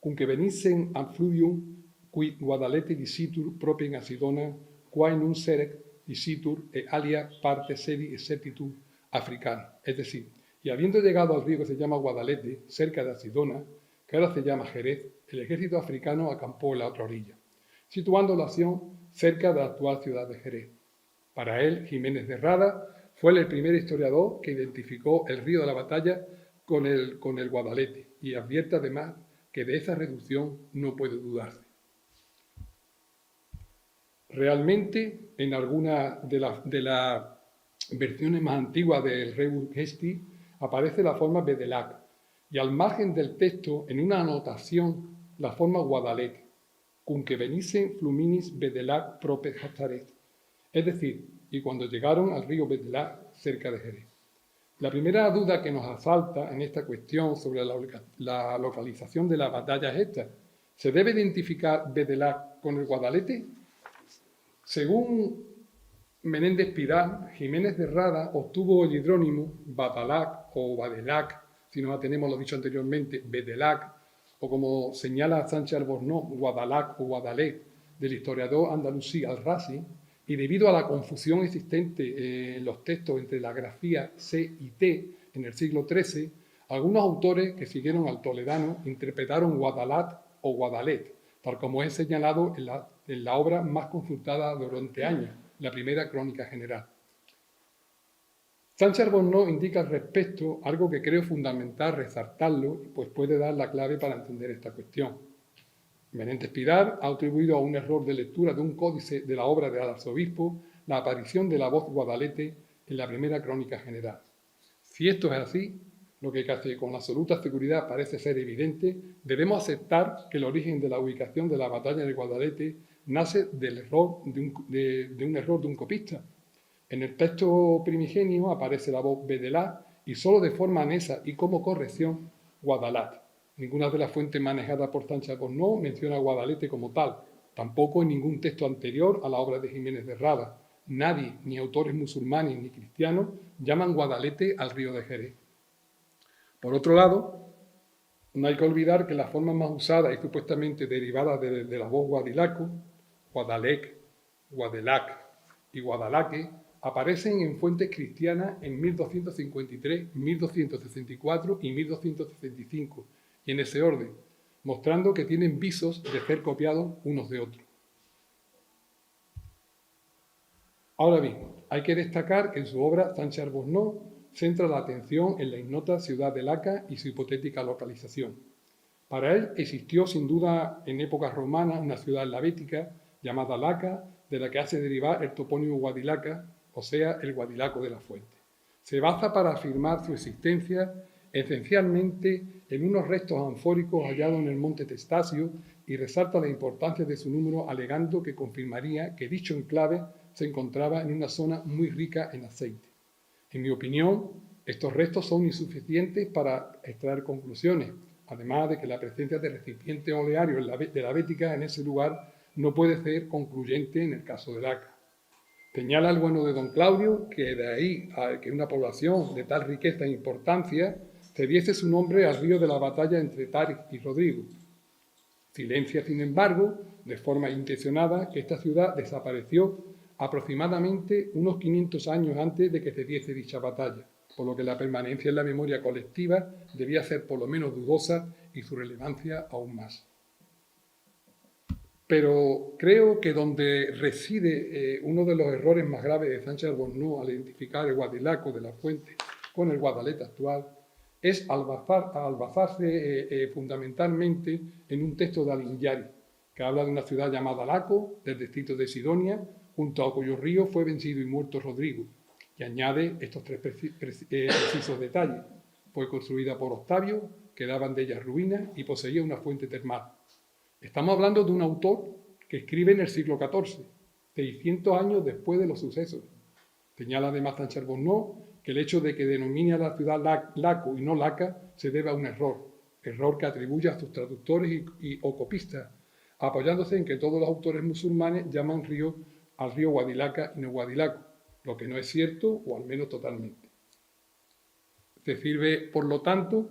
B: «Cunque venissem ad fluvium, quid Guadalete dicitur propria Acidona, quae nun serec dicitur e alia parte sedi exercitum africana». Es decir, y habiendo llegado al río que se llama Guadalete, cerca de Acidona, que ahora se llama Jerez, el ejército africano acampó en la otra orilla, situando la acción cerca de la actual ciudad de Jerez. Para él, Jiménez de Rada fue el primer historiador que identificó el río de la batalla con el Guadalete y advierte además que de esa reducción no puede dudarse. Realmente, en alguna de las versiones más antiguas del Rebus Gesti aparece la forma Bedelac y al margen del texto, en una anotación, la forma Guadalete, cunque venissem fluminis Bedelac prope Jastaret, es decir, y cuando llegaron al río Bedelac cerca de Jerez. La primera duda que nos asalta en esta cuestión sobre la localización de la batalla es esta: ¿se debe identificar Bedelac con el Guadalete? Según Menéndez Pidal, Jiménez de Rada obtuvo el hidrónimo Badalac o Badelac, si no tenemos lo dicho anteriormente, Bedelac, o como señala Sánchez Albornoz, Guadalac o Guadalet, del historiador andalusí Al-Razi, y debido a la confusión existente en los textos entre la grafía C y T en el siglo XIII, algunos autores que siguieron al toledano interpretaron Guadalat o Guadalet, tal como es señalado en la obra más consultada durante años, la primera Crónica General. Sánchez Albornoz indica al respecto algo que creo fundamental resaltarlo, pues puede dar la clave para entender esta cuestión. Menéndez Pidal ha atribuido a un error de lectura de un códice de la obra del arzobispo la aparición de la voz Guadalete en la primera Crónica General. Si esto es así, lo que casi con absoluta seguridad parece ser evidente, debemos aceptar que el origen de la ubicación de la batalla de Guadalete nace del error de un error de un copista. En el texto primigenio aparece la voz Bedelac y solo de forma anesa y como corrección Guadalat. Ninguna de las fuentes manejadas por Sánchez Albornoz menciona a Guadalete como tal, tampoco en ningún texto anterior a la obra de Jiménez de Rada. Nadie, ni autores musulmanes ni cristianos, llaman Guadalete al río de Jerez. Por otro lado, no hay que olvidar que las formas más usadas y supuestamente derivadas de la voz Guadilaco, Guadalec, Guadelac y Guadalaque, aparecen en fuentes cristianas en 1253, 1264 y 1265, y en ese orden, mostrando que tienen visos de ser copiados unos de otros. Ahora bien, hay que destacar que en su obra Sánchez Albornoz centra la atención en la ignota ciudad de Laca y su hipotética localización. Para él existió sin duda en épocas romanas una ciudad en la Bética llamada Laca, de la que hace derivar el topónimo Guadilaca, o sea, el Guadilaco de la Fuente. Se basa para afirmar su existencia esencialmente en unos restos anfóricos hallados en el monte Testacio y resalta la importancia de su número alegando que confirmaría que dicho enclave se encontraba en una zona muy rica en aceite. En mi opinión, estos restos son insuficientes para extraer conclusiones, además de que la presencia de recipientes olearios de la Bética en ese lugar no puede ser concluyente en el caso de Laca. Señala el bueno de don Claudio que de ahí a que una población de tal riqueza e importancia se diese su nombre al río de la batalla entre Táric y Rodrigo. Silencia, sin embargo, de forma intencionada, que esta ciudad desapareció aproximadamente unos 500 años antes de que se diese dicha batalla, por lo que la permanencia en la memoria colectiva debía ser por lo menos dudosa y su relevancia aún más. Pero creo que donde reside uno de los errores más graves de Sánchez Albornoz al identificar el Guadilaco de la Fuente con el Guadalete actual es al basarse fundamentalmente en un texto de Alinyari, que habla de una ciudad llamada Laco, del distrito de Sidonia, junto a cuyo río fue vencido y muerto Rodrigo, y añade estos tres precisos detalles. Fue construida por Octavio, quedaban de ella ruinas y poseía una fuente termal. Estamos hablando de un autor que escribe en el siglo XIV, 600 años después de los sucesos. Señala además Sánchez Albornoz que el hecho de que denomine a la ciudad Laco y no Laca se debe a un error. error que atribuye a sus traductores o copistas, apoyándose en que todos los autores musulmanes llaman al río Guadilaca y no Guadilaco, lo que no es cierto, o al menos totalmente. Se sirve, por lo tanto,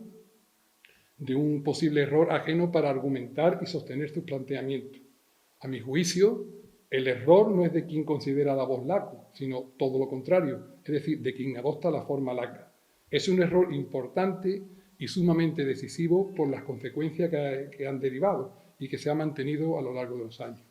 B: de un posible error ajeno para argumentar y sostener sus planteamientos. A mi juicio, el error no es de quien considera la voz laco, sino todo lo contrario, es decir, de quien adopta la forma laca. Es un error importante y sumamente decisivo por las consecuencias que han derivado y que se ha mantenido a lo largo de los años.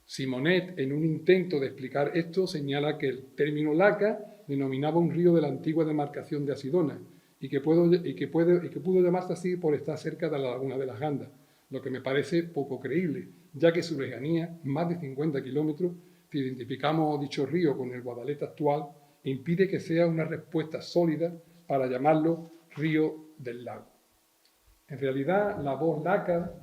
B: Simonet, en un intento de explicar esto, señala que el término laca denominaba un río de la antigua demarcación de Asidona y que pudo llamarse así por estar cerca de la laguna de las Gandas, lo que me parece poco creíble, ya que su lejanía, más de 50 kilómetros, si identificamos dicho río con el Guadalete actual, impide que sea una respuesta sólida para llamarlo río del lago. En realidad, la voz laca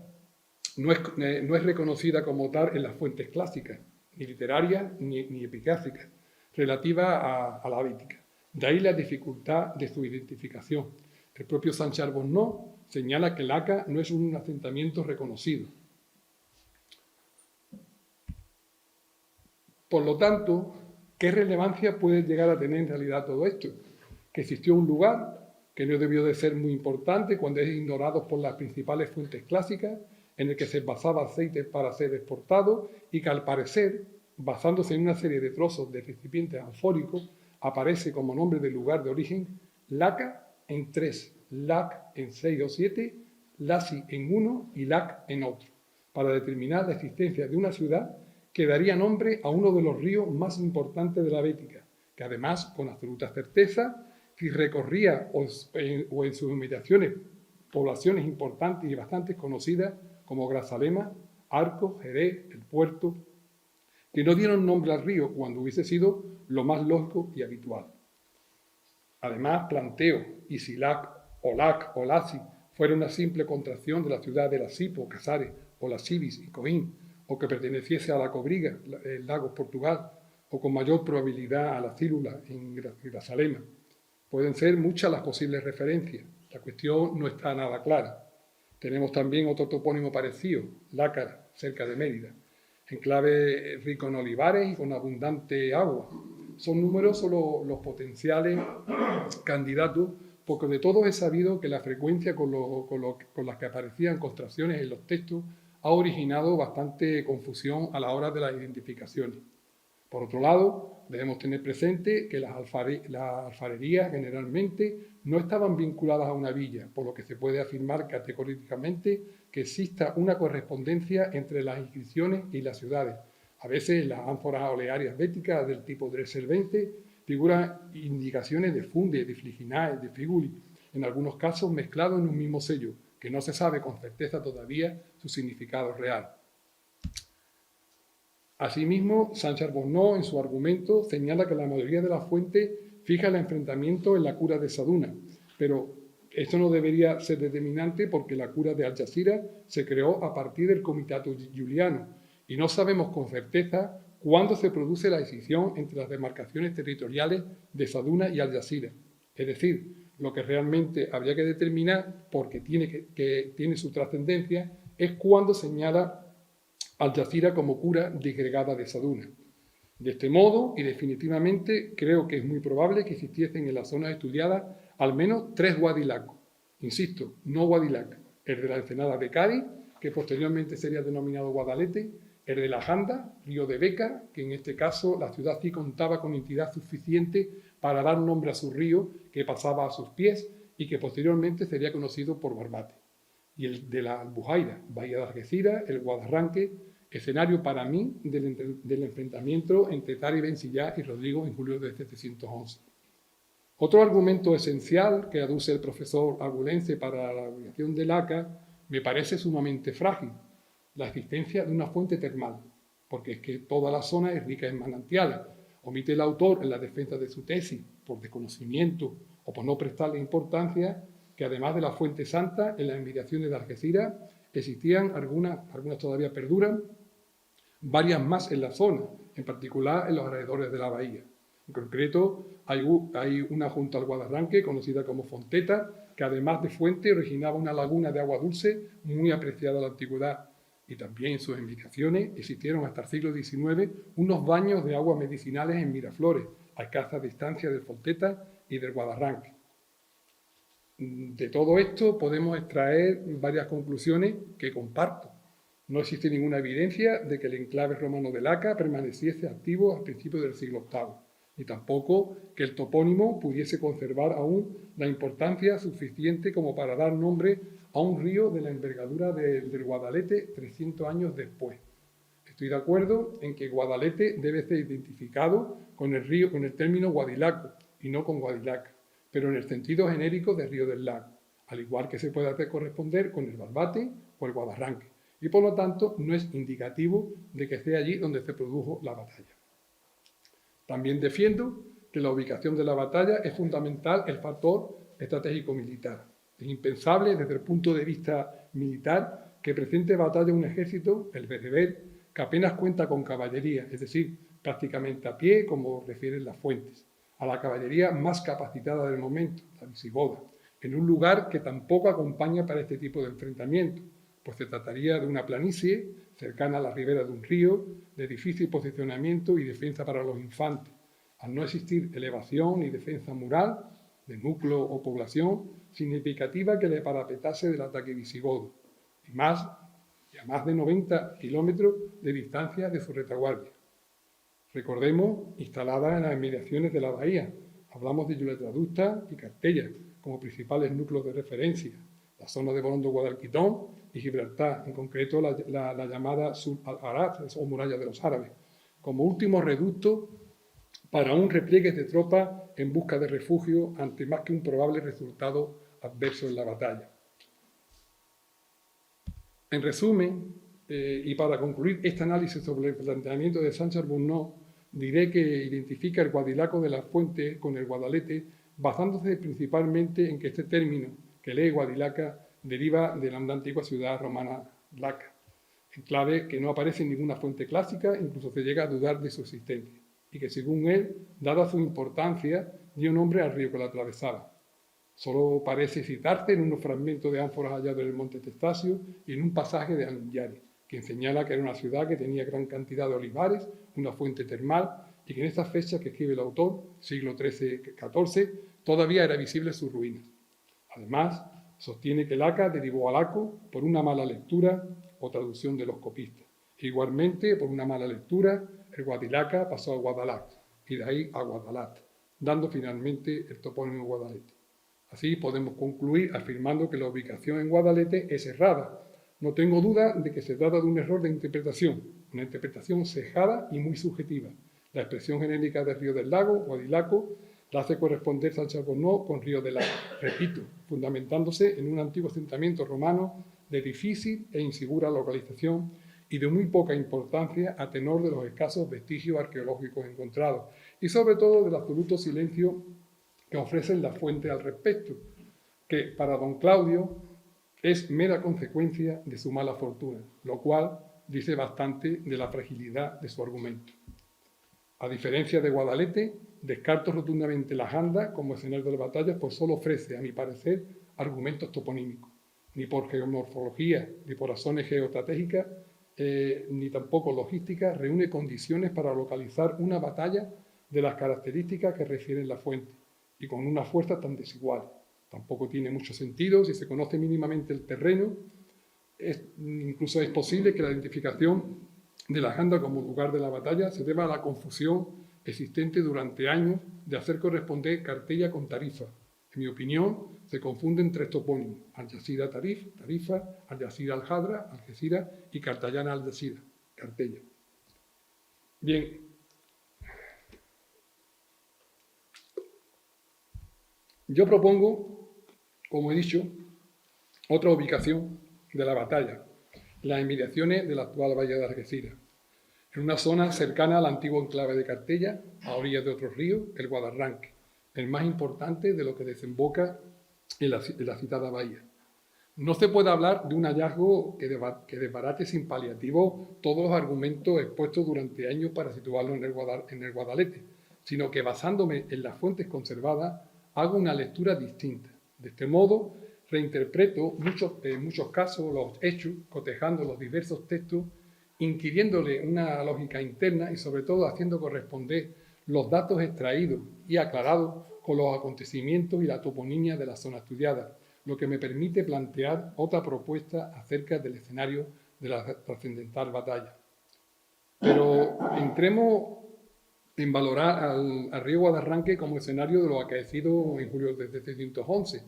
B: no es reconocida como tal en las fuentes clásicas, ni literarias ni epigráficas, relativas a la bética. De ahí la dificultad de su identificación. El propio Sanchar-Bonnot señala que Laca no es un asentamiento reconocido. Por lo tanto, ¿qué relevancia puede llegar a tener en realidad todo esto? Que existió un lugar que no debió de ser muy importante cuando es ignorado por las principales fuentes clásicas, en el que se basaba aceite para ser exportado y que al parecer, basándose en una serie de trozos de recipientes anfóricos, aparece como nombre del lugar de origen Laca en 3, Lac en 6 o 7, Laci en 1 y Lac en otro, para determinar la existencia de una ciudad que daría nombre a uno de los ríos más importantes de la Bética, que además, con absoluta certeza, si recorría o en sus inmediaciones poblaciones importantes y bastante conocidas como Grazalema, Arcos, Jerez, El Puerto, que no dieron nombre al río cuando hubiese sido lo más lógico y habitual. Además, planteo, y si Lac o Lac o Laci fuera una simple contracción de la ciudad de Lasipo, Casares o Las Civis y Coín, o que perteneciese a la Cobriga, en Lagos, Portugal, o con mayor probabilidad a la Cílula en Grazalema. Pueden ser muchas las posibles referencias. La cuestión no está nada clara. Tenemos también otro topónimo parecido, Lácara, cerca de Mérida, enclave rico en olivares y con abundante agua. Son numerosos los potenciales candidatos, porque de todos he sabido que la frecuencia con las que aparecían construcciones en los textos ha originado bastante confusión a la hora de las identificaciones. Por otro lado, debemos tener presente que las alfarerías generalmente no estaban vinculadas a una villa, por lo que se puede afirmar categóricamente que exista una correspondencia entre las inscripciones y las ciudades. A veces las ánforas olearias béticas del tipo Dressel 20 figuran indicaciones de Funde, de Fliginae, de Figuli, en algunos casos mezclados en un mismo sello, que no se sabe con certeza todavía su significado real. Asimismo, Sanchar-Bonnot, en su argumento, señala que la mayoría de las fuentes fija el enfrentamiento en la cura de Saduna, pero esto no debería ser determinante porque la cura de Algeciras se creó a partir del Comitato Juliano y no sabemos con certeza cuándo se produce la decisión entre las demarcaciones territoriales de Saduna y Algeciras. Es decir, lo que realmente habría que determinar, porque tiene su trascendencia, es cuándo señala Algeciras como cura disgregada de Saduna. De este modo, y definitivamente, creo que es muy probable que existiesen en las zonas estudiadas al menos 3 Guadilacos. Insisto, no Guadilac, el de la Ensenada de Cádiz, que posteriormente sería denominado Guadalete, el de la Janda, río de Beca, que en este caso la ciudad sí contaba con entidad suficiente para dar nombre a su río que pasaba a sus pies y que posteriormente sería conocido por Barbate. Y el de la Albujaira, Bahía de Algeciras, el Guadarranque, escenario para mí del enfrentamiento entre Tari Ben Sillá y Rodrigo en julio de 711. Otro argumento esencial que aduce el profesor abulense para la ubicación de Laca me parece sumamente frágil, la existencia de una fuente termal, porque es que toda la zona es rica en manantiales. Omite el autor en la defensa de su tesis por desconocimiento o por no prestarle importancia que además de la Fuente Santa, en las inmediaciones de Algeciras existían algunas todavía perduran, varias más en la zona, en particular en los alrededores de la bahía. En concreto, hay una junto al Guadarranque, conocida como Fonteta, que además de fuente originaba una laguna de agua dulce muy apreciada en la antigüedad. Y también en sus inmediaciones existieron hasta el siglo XIX unos baños de agua medicinales en Miraflores, a escasa distancia del Fonteta y del Guadarranque. De todo esto podemos extraer varias conclusiones que comparto. No existe ninguna evidencia de que el enclave romano de Laca permaneciese activo a principios del siglo VIII, ni tampoco que el topónimo pudiese conservar aún la importancia suficiente como para dar nombre a un río de la envergadura del Guadalete 300 años después. Estoy de acuerdo en que Guadalete debe ser identificado con el término Guadilaco y no con Guadilaca, pero en el sentido genérico de Río del Lago, al igual que se puede corresponder con el Barbate o el Guadarranque, y por lo tanto no es indicativo de que sea allí donde se produjo la batalla. También defiendo que la ubicación de la batalla es fundamental el factor estratégico-militar. Es impensable desde el punto de vista militar que presente batalla un ejército, el bereber, que apenas cuenta con caballería, es decir, prácticamente a pie, como refieren las fuentes, a la caballería más capacitada del momento, la visigoda, en un lugar que tampoco acompaña para este tipo de enfrentamiento, pues se trataría de una planicie cercana a la ribera de un río, de difícil posicionamiento y defensa para los infantes. Al no existir elevación ni defensa mural, de núcleo o población, significativa que le parapetase del ataque visigodo, y a más de 90 kilómetros de distancia de su retaguardia. Recordemos, instalada en las inmediaciones de la bahía, hablamos de Yulatradusta y Cartella como principales núcleos de referencia, la zona de Borondo-Guadalquitón y Gibraltar, en concreto la llamada Sur al-Arab o muralla de los árabes, como último reducto para un repliegue de tropas en busca de refugio ante más que un probable resultado adverso en la batalla. En resumen, y para concluir este análisis sobre el planteamiento de Sánchez-Albornoz, diré que identifica el Guadilaco de la Fuente con el Guadalete, basándose principalmente en que este término, que lee Guadilaca, deriva de la antigua ciudad romana Laca, enclave que no aparece en ninguna fuente clásica, incluso se llega a dudar de su existencia, y que según él, dada su importancia, dio nombre al río que la atravesaba. Solo parece citarse en unos fragmentos de ánforas hallados en el monte Testacio y en un pasaje de Almillares, quien señala que era una ciudad que tenía gran cantidad de olivares, una fuente termal, y que en estas fechas que escribe el autor, siglo XIII-XIV, todavía era visible sus ruinas. Además, sostiene que Laca derivó a Laco por una mala lectura o traducción de los copistas. Igualmente, por una mala lectura, el Guadilaca pasó a Guadalat, y de ahí a Guadalat, dando finalmente el topónimo Guadalete. Así podemos concluir afirmando que la ubicación en Guadalete es errada. No tengo duda de que se trata de un error de interpretación, una interpretación cejada y muy subjetiva. La expresión genérica del Río del Lago, Guadilaco, la hace corresponder Sánchez-Albornoz con Río del Lago, repito, fundamentándose en un antiguo asentamiento romano de difícil e insegura localización y de muy poca importancia a tenor de los escasos vestigios arqueológicos encontrados y sobre todo del absoluto silencio que ofrecen las fuentes al respecto, que para don Claudio es mera consecuencia de su mala fortuna, lo cual dice bastante de la fragilidad de su argumento. A diferencia de Guadalete, descarto rotundamente la Janda como escenario de la batalla, pues solo ofrece, a mi parecer, argumentos toponímicos. Ni por geomorfología, ni por razones geoestratégicas, ni tampoco logísticas, reúne condiciones para localizar una batalla de las características que refieren la fuente, y con una fuerza tan desigual. Tampoco tiene mucho sentido si se conoce mínimamente el terreno. Incluso es posible que la identificación de la Janda como lugar de la batalla se deba a la confusión existente durante años de hacer corresponder Cartella con Tarifa. En mi opinión, se confunden tres topónimos: Al-Yazira Tarifa, Al-Yazira Al-Hadra, Algeciras y Cartallana Al-Yazira, Cartella. Bien. Yo propongo, como he dicho, otra ubicación de la batalla, las inmediaciones de la actual bahía de Algeciras, en una zona cercana al antiguo enclave de Cartella, a orillas de otro río, el Guadarranque, el más importante de lo que desemboca en la citada bahía. No se puede hablar de un hallazgo que desbarate sin paliativo todos los argumentos expuestos durante años para situarlo en el Guadalete, sino que basándome en las fuentes conservadas, hago una lectura distinta. De este modo, reinterpreto en muchos casos los hechos, cotejando los diversos textos, inquiriéndole una lógica interna y sobre todo haciendo corresponder los datos extraídos y aclarados con los acontecimientos y la toponimia de la zona estudiada, lo que me permite plantear otra propuesta acerca del escenario de la trascendental batalla. Pero entremos en valorar al río Guadarranque como escenario de lo acaecido en julio de 711.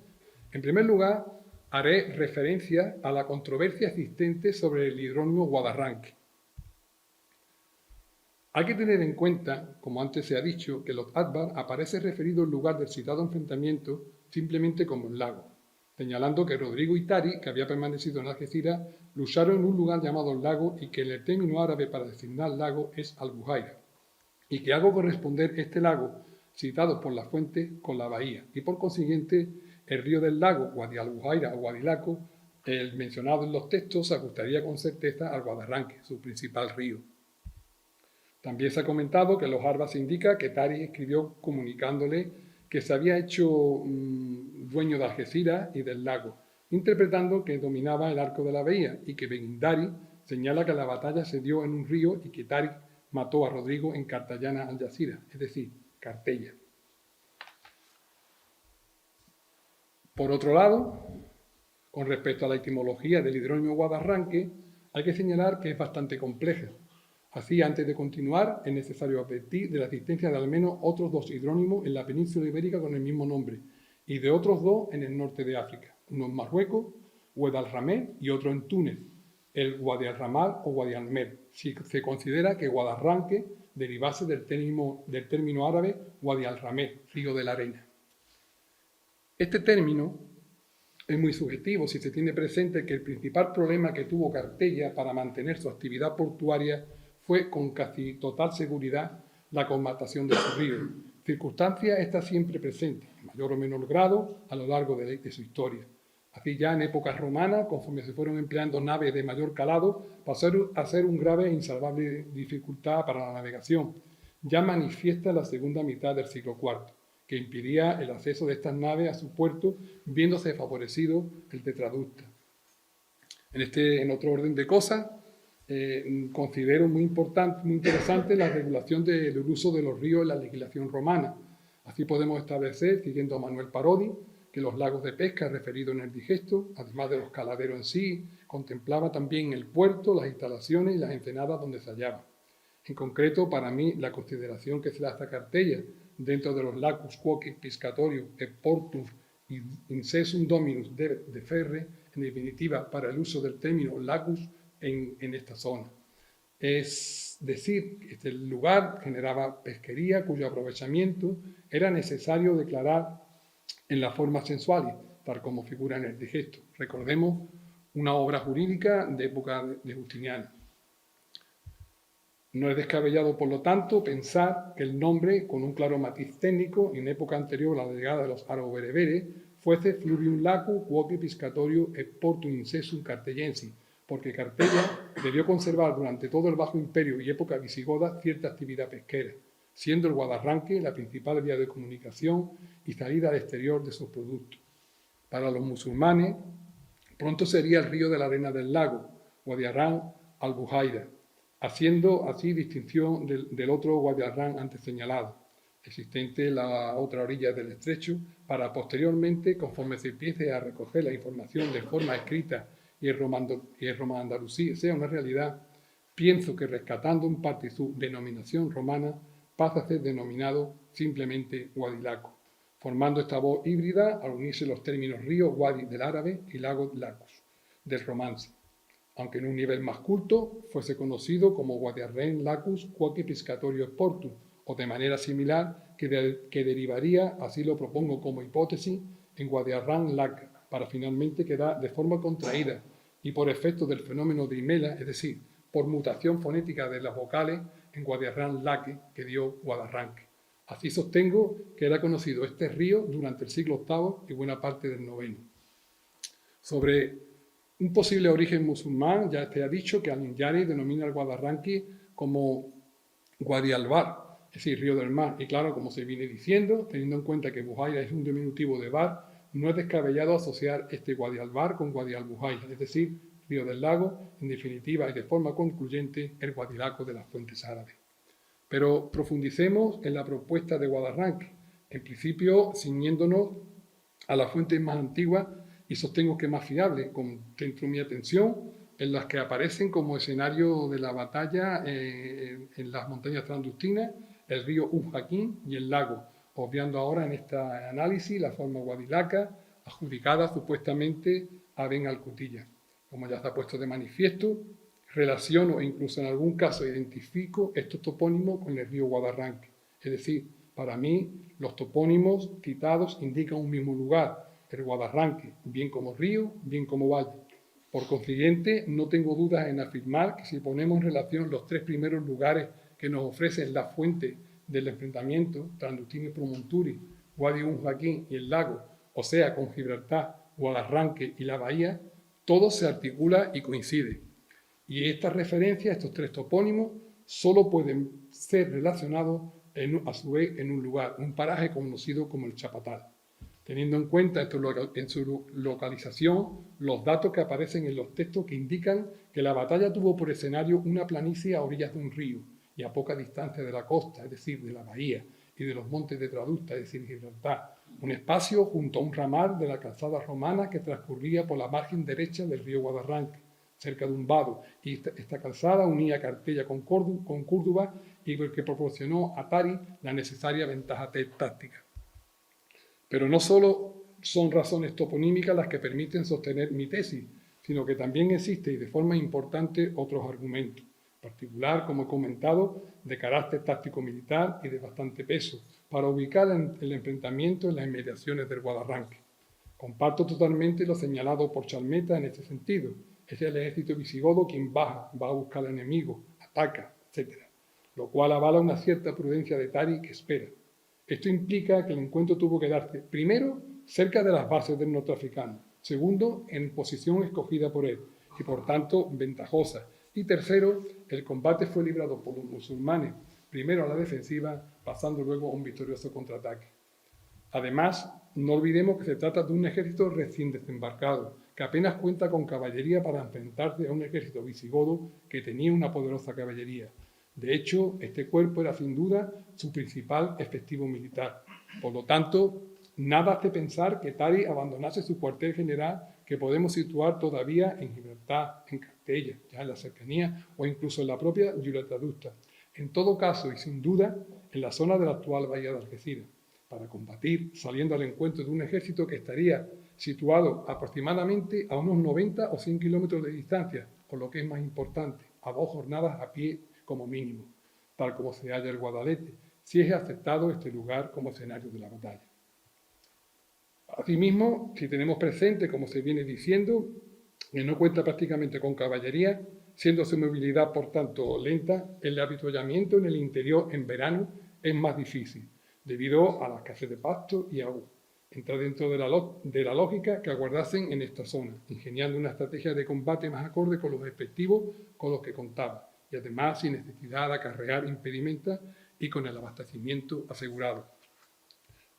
B: En primer lugar, haré referencia a la controversia existente sobre el hidrónimo Guadarranque. Hay que tener en cuenta, como antes se ha dicho, que los Akbar aparece referido el lugar del citado enfrentamiento simplemente como el lago, señalando que Rodrigo y Tari, que había permanecido en Algeciras, lucharon en un lugar llamado el lago y que el término árabe para designar lago es al-Buhaira, y que hago corresponder este lago, citado por la fuente, con la bahía, y por consiguiente el río del lago, Guadi al-Buhaira o Guadilaco, el mencionado en los textos, se ajustaría con certeza al Guadarranque, su principal río. También se ha comentado que en los Arbas se indica que Tari escribió comunicándole que se había hecho dueño de Algeciras y del lago, interpretando que dominaba el arco de la bahía, y que Benindari señala que la batalla se dio en un río y que Tari mató a Rodrigo en Cartayana Algeciras, es decir, Cartella. Por otro lado, con respecto a la etimología del hidrónimo Guadarranque, hay que señalar que es bastante compleja. Así, antes de continuar, es necesario advertir de la existencia de al menos otros dos hidrónimos en la península ibérica con el mismo nombre, y de otros dos en el norte de África, uno en Marruecos, Oued al-Ramel, y otro en Túnez, el Guadi al-Ramal o Guadi al-Mer, si se considera que Guadarranque derivase del término árabe Guadi al-Ramel, río de la arena. Este término es muy subjetivo si se tiene presente que el principal problema que tuvo Cartella para mantener su actividad portuaria fue con casi total seguridad la colmatación de su río, circunstancia esta siempre presente, en mayor o menor grado, a lo largo de su historia. Así ya en épocas romanas, conforme se fueron empleando naves de mayor calado, pasó a ser un grave e insalvable dificultad para la navegación, ya manifiesta en la segunda mitad del siglo IV, que impedía el acceso de estas naves a su puerto, viéndose favorecido el tetraducta. En otro orden de cosas, considero muy importante, muy interesante la regulación del uso de los ríos en la legislación romana. Así podemos establecer, siguiendo a Manuel Parodi, que los lagos de pesca referidos en el digesto, además de los caladeros en sí, contemplaba también el puerto, las instalaciones y las ensenadas donde se hallaba. En concreto, para mí, la consideración que se da a esta Cartella dentro de los lacus quoque piscatorio et portus incesum dominus de ferre, en definitiva, para el uso del término lacus en esta zona. Es decir, que este lugar generaba pesquería cuyo aprovechamiento era necesario declarar en la forma sensualis, tal como figura en el digesto. Recordemos una obra jurídica de época de Justiniano. No es descabellado, por lo tanto, pensar que el nombre, con un claro matiz técnico, en época anterior a la llegada de los árabo-bereberes, fuese Fluvium Lacu quoque piscatorio et portum incesum cartellensis, porque Cartella debió conservar durante todo el Bajo Imperio y época visigoda cierta actividad pesquera, siendo el Guadarranque la principal vía de comunicación y salida al exterior de sus productos. Para los musulmanes, pronto sería el río de la arena del lago, Guadi al-Buhaira, haciendo así distinción del otro Guadi antes señalado, existente en la otra orilla del estrecho, para posteriormente, conforme se empiece a recoger la información de forma escrita y el Roma Andalusí sea una realidad, pienso que rescatando en parte su denominación romana, pasa a ser denominado simplemente Guadilaco, formando esta voz híbrida al unirse los términos río Guadi del árabe y lago Lacus del romance, aunque en un nivel más culto fuese conocido como Guadiarren Lacus quoque piscatorio portus, o de manera similar que derivaría, así lo propongo como hipótesis, en Guadiarran Lac, para finalmente quedar de forma contraída y por efecto del fenómeno de Imela, es decir, por mutación fonética de las vocales en Guadiarran Laque, que dio Guadarranque. Así sostengo que era conocido este río durante el siglo VIII y buena parte del IX. Sobre un posible origen musulmán, ya te ha dicho que Al-Inyari denomina al Guadarranque como Guadi al-Bar, es decir, Río del Mar. Y claro, como se viene diciendo, teniendo en cuenta que Bujaira es un diminutivo de Bar, no es descabellado asociar este Guadialbar con Guadialbujaira, es decir, Río del Lago, en definitiva y de forma concluyente, el Guadilaco de las fuentes árabes. Pero profundicemos en la propuesta de Guadarranque, en principio ciñéndonos a las fuentes más antiguas y sostengo que más fiables. Concentro mi atención en las que aparecen como escenario de la batalla en las montañas transandustinas, el río Unjaquín y el lago, obviando ahora en este análisis la forma guadilaca adjudicada supuestamente a Ben Alcutilla. Como ya se ha puesto de manifiesto, relaciono e incluso en algún caso identifico estos topónimos con el río Guadarranque. Es decir, para mí los topónimos citados indican un mismo lugar, el Guadarranque, bien como río, bien como valle. Por consiguiente, no tengo dudas en afirmar que si ponemos en relación los tres primeros lugares que nos ofrecen la fuente del enfrentamiento, Trandustini Promonturi, Guadi Unjaquín y el lago, o sea, con Gibraltar, Guadarranque y la bahía, todo se articula y coincide. Y estas referencias, estos tres topónimos, solo pueden ser relacionados a su vez en un lugar, un paraje conocido como el Chapatal. Teniendo en cuenta en su localización los datos que aparecen en los textos que indican que la batalla tuvo por escenario una planicie a orillas de un río y a poca distancia de la costa, es decir, de la bahía y de los montes de Tradusta, es decir, Gibraltar, un espacio junto a un ramal de la calzada romana que transcurría por la margen derecha del río Guadarranque, cerca de un vado, y esta calzada unía Cartella con Córdoba y que proporcionó a Tari la necesaria ventaja táctica. Pero no solo son razones toponímicas las que permiten sostener mi tesis, sino que también existe y de forma importante otros argumentos, en particular, como he comentado, de carácter táctico-militar y de bastante peso, para ubicar el enfrentamiento en las inmediaciones del Guadarranque. Comparto totalmente lo señalado por Chalmeta en este sentido. Es el ejército visigodo quien va a buscar al enemigo, ataca, etc., lo cual avala una cierta prudencia de Tari que espera. Esto implica que el encuentro tuvo que darse, primero, cerca de las bases del norteafricano, segundo, en posición escogida por él y, por tanto, ventajosa, y tercero, el combate fue librado por los musulmanes, primero a la defensiva, pasando luego a un victorioso contraataque. Además, no olvidemos que se trata de un ejército recién desembarcado, que apenas cuenta con caballería para enfrentarse a un ejército visigodo que tenía una poderosa caballería. De hecho, este cuerpo era sin duda su principal efectivo militar. Por lo tanto, nada hace pensar que Tari abandonase su cuartel general, que podemos situar todavía en Gibraltar, en Cartella, ya en la cercanía, o incluso en la propia Tradusta. En todo caso, y sin duda, en la zona de la actual bahía de Algeciras, para combatir saliendo al encuentro de un ejército que estaría situado aproximadamente a unos 90 o 100 kilómetros de distancia, o lo que es más importante, a 2 jornadas a pie como mínimo, tal como se halla el Guadalete, si es aceptado este lugar como escenario de la batalla. Asimismo, si tenemos presente, como se viene diciendo, que no cuenta prácticamente con caballería, siendo su movilidad, por tanto, lenta, el avituallamiento en el interior en verano es más difícil, debido a la escasez de pasto y agua. Entra dentro de la lógica que aguardasen en esta zona, ingeniando una estrategia de combate más acorde con los efectivos con los que contaba, y además sin necesidad de acarrear impedimentos y con el abastecimiento asegurado.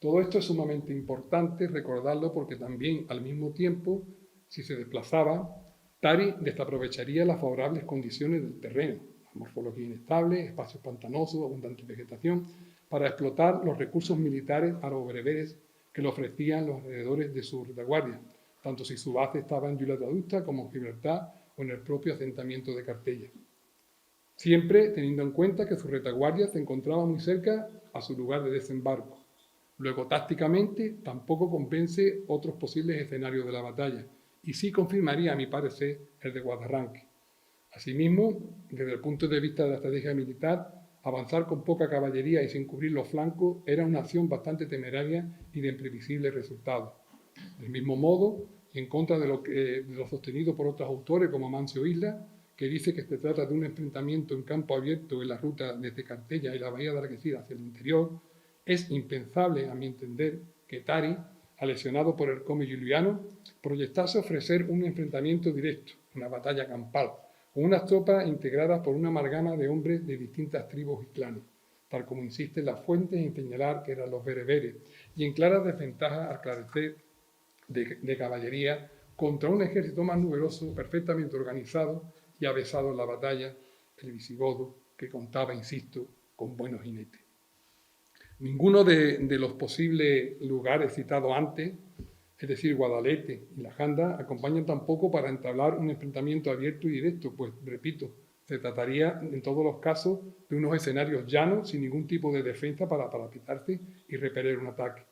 B: Todo esto es sumamente importante recordarlo porque también, al mismo tiempo, si se desplazaba, Tari desaprovecharía las favorables condiciones del terreno, la morfología inestable, espacios pantanosos, abundante vegetación, para explotar los recursos militares a los bereberes que le ofrecían los alrededores de su retaguardia, tanto si su base estaba en Tradusta como en Gibraltar o en el propio asentamiento de Cartella. Siempre teniendo en cuenta que su retaguardia se encontraba muy cerca a su lugar de desembarco. Luego, tácticamente, tampoco convence otros posibles escenarios de la batalla, y sí confirmaría, a mi parecer, el de Guadarranque. Asimismo, desde el punto de vista de la estrategia militar, avanzar con poca caballería y sin cubrir los flancos era una acción bastante temeraria y de imprevisible resultado. Del mismo modo, y en contra de lo sostenido por otros autores como Amancio Isla, que dice que se trata de un enfrentamiento en campo abierto en la ruta desde Cartella y la bahía de Algeciras hacia el interior, es impensable, a mi entender, que Tari, aleccionado por el come Giuliano, proyectase ofrecer un enfrentamiento directo, una batalla campal, con unas tropas integradas por una amalgama de hombres de distintas tribus y clanes. tal como insisten las fuentes en señalar que eran los bereberes, y en clara desventaja al carecer de caballería contra un ejército más numeroso, perfectamente organizado y avesado en la batalla, el visigodo, que contaba, insisto, con buenos jinetes. Ninguno de los posibles lugares citados antes, es decir, Guadalete y La Janda, acompañan tampoco para entablar un enfrentamiento abierto y directo, pues, repito, se trataría en todos los casos de unos escenarios llanos sin ningún tipo de defensa para parapetarse y repeler un ataque.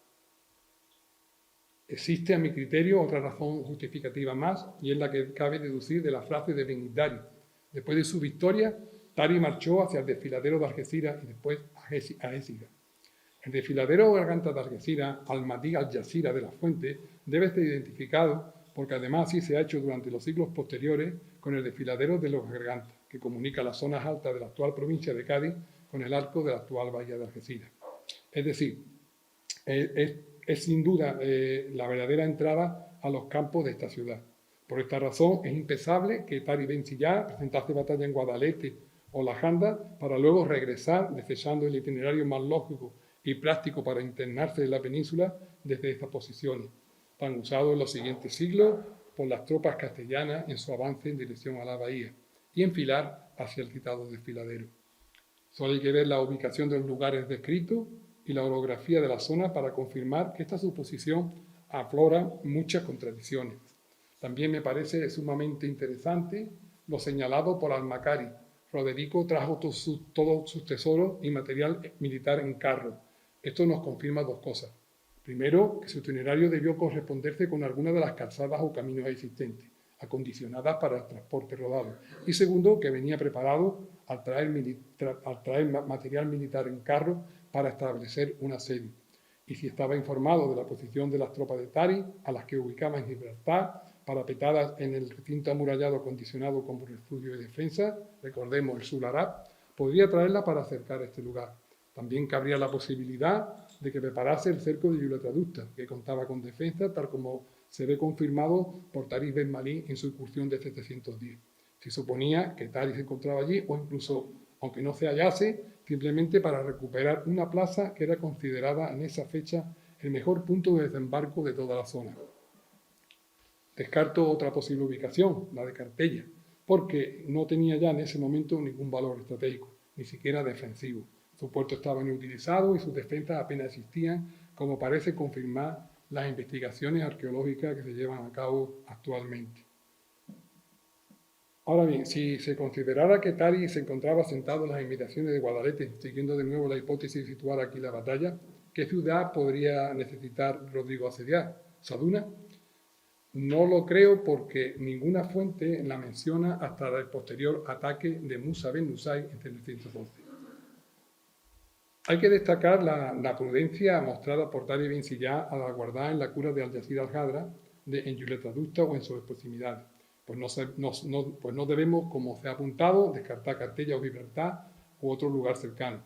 B: Existe, a mi criterio, otra razón justificativa más, y es la que cabe deducir de la frase de Benidari. Después de su victoria, Tari marchó hacia el desfiladero de Algeciras y después a Écija. El desfiladero o garganta de Algeciras, Almadí al-Yazira de la Fuente, debe ser identificado porque además así se ha hecho durante los siglos posteriores con el desfiladero de los Gargantas, que comunica las zonas altas de la actual provincia de Cádiz con el arco de la actual bahía de Algeciras. Es decir, es sin duda la verdadera entrada a los campos de esta ciudad. Por esta razón es impensable que Tari Ben Sillá presentase batalla en Guadalete o La Janda para luego regresar, desechando el itinerario más lógico y práctico para internarse en la península desde estas posiciones, tan usado en los siguientes siglos por las tropas castellanas en su avance en dirección a la bahía, y enfilar hacia el citado desfiladero. Solo hay que ver la ubicación de los lugares descritos y la orografía de la zona para confirmar que esta suposición aflora muchas contradicciones. También me parece sumamente interesante lo señalado por Al-Makari. Roderico trajo todos sus tesoros y material militar en carro. Esto nos confirma dos cosas. Primero, que su itinerario debió corresponderse con alguna de las calzadas o caminos existentes, acondicionadas para el transporte rodado. Y segundo, que venía preparado al traer material militar en carro para establecer un asedio. Y si estaba informado de la posición de las tropas de Tari, a las que ubicaba en Gibraltar, parapetadas en el recinto amurallado acondicionado como refugio de defensa, recordemos el Sularab, podría traerla para acercar a este lugar. También cabría la posibilidad de que preparase el cerco de Yuletraducta, que contaba con defensa, tal como se ve confirmado por Tarif Ben Malí en su incursión de 710. Se suponía que Tari se encontraba allí, o incluso, aunque no se hallase, simplemente para recuperar una plaza que era considerada en esa fecha el mejor punto de desembarco de toda la zona. Descarto otra posible ubicación, la de Cartella, porque no tenía ya en ese momento ningún valor estratégico, ni siquiera defensivo. Su puerto estaba inutilizado y sus defensas apenas existían, como parece confirmar las investigaciones arqueológicas que se llevan a cabo actualmente. Ahora bien, si se considerara que Tari se encontraba sentado en las inmediaciones de Guadalete, siguiendo de nuevo la hipótesis de situar aquí la batalla, ¿qué ciudad podría necesitar Rodrigo asediar? ¿Saduna? No lo creo porque ninguna fuente la menciona hasta el posterior ataque de Musa ben Nusayr en 712. Hay que destacar la prudencia mostrada por Tari Ben Sillá al aguardar en la cura de Al-Yazir al-Hadra en Yuletraducta o en sus proximidades. Pues no debemos, como se ha apuntado, descartar Cartella o Gibraltar u otro lugar cercano,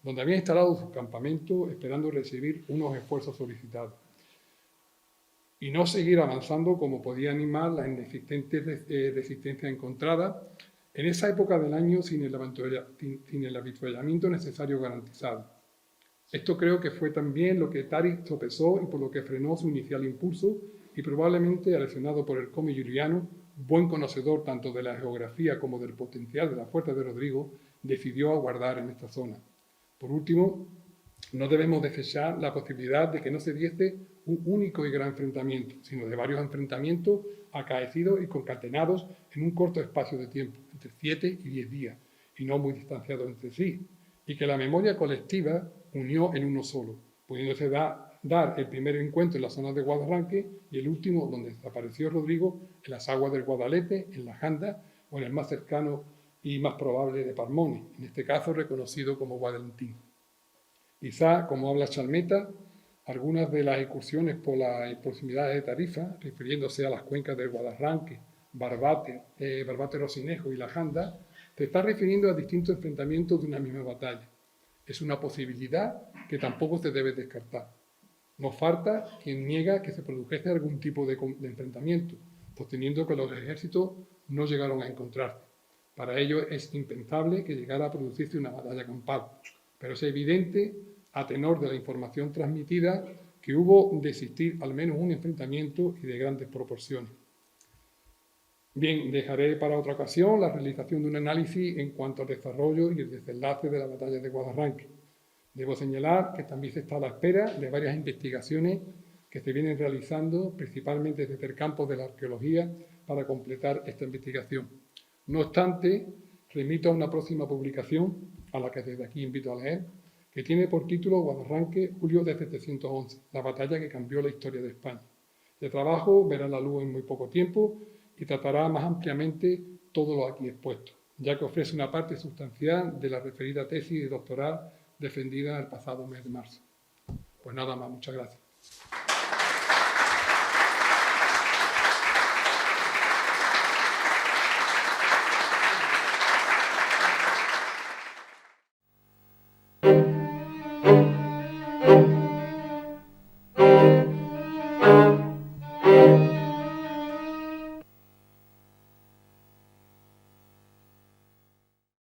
B: donde había instalado su campamento esperando recibir unos esfuerzos solicitados. Y no seguir avanzando como podía animar la inexistente resistencia encontrada en esa época del año sin el avituallamiento necesario garantizado. Esto creo que fue también lo que Tari tropezó y por lo que frenó su inicial impulso y probablemente, aleccionado por el Come Giuliano, buen conocedor tanto de la geografía como del potencial de la fuerza de Rodrigo, decidió aguardar en esta zona. Por último, no debemos desechar la posibilidad de que no se diese un único y gran enfrentamiento, sino de varios enfrentamientos acaecidos y concatenados en un corto espacio de tiempo, entre 7 y 10 días, y no muy distanciados entre sí, y que la memoria colectiva unió en uno solo, pudiéndose dar el primer encuentro en la zona de Guadarranque y el último donde desapareció Rodrigo en las aguas del Guadalete, en La Janda o en el más cercano y más probable de Parmone, en este caso reconocido como Guadalentín. Quizá, como habla Chalmeta, algunas de las incursiones por las proximidades de Tarifa, refiriéndose a las cuencas del Guadarranque, Barbate Rosinejo y La Janda, se está refiriendo a distintos enfrentamientos de una misma batalla. Es una posibilidad que tampoco se debe descartar. No falta quien niega que se produjese algún tipo de enfrentamiento, sosteniendo que los ejércitos no llegaron a encontrarse. Para ello es impensable que llegara a producirse una batalla campal. pero es evidente, a tenor de la información transmitida, que hubo de existir al menos un enfrentamiento y de grandes proporciones. Bien, dejaré para otra ocasión la realización de un análisis en cuanto al desarrollo y el desenlace de la batalla de Guadarranque. Debo señalar que también se está a la espera de varias investigaciones que se vienen realizando, principalmente desde el campo de la arqueología, para completar esta investigación. No obstante, remito a una próxima publicación, a la que desde aquí invito a leer, que tiene por título Guadarranque, julio de 711, la batalla que cambió la historia de España. El trabajo verá la luz en muy poco tiempo y tratará más ampliamente todo lo aquí expuesto, ya que ofrece una parte sustancial de la referida tesis doctoral defendida el pasado mes de marzo. Pues nada más, muchas gracias.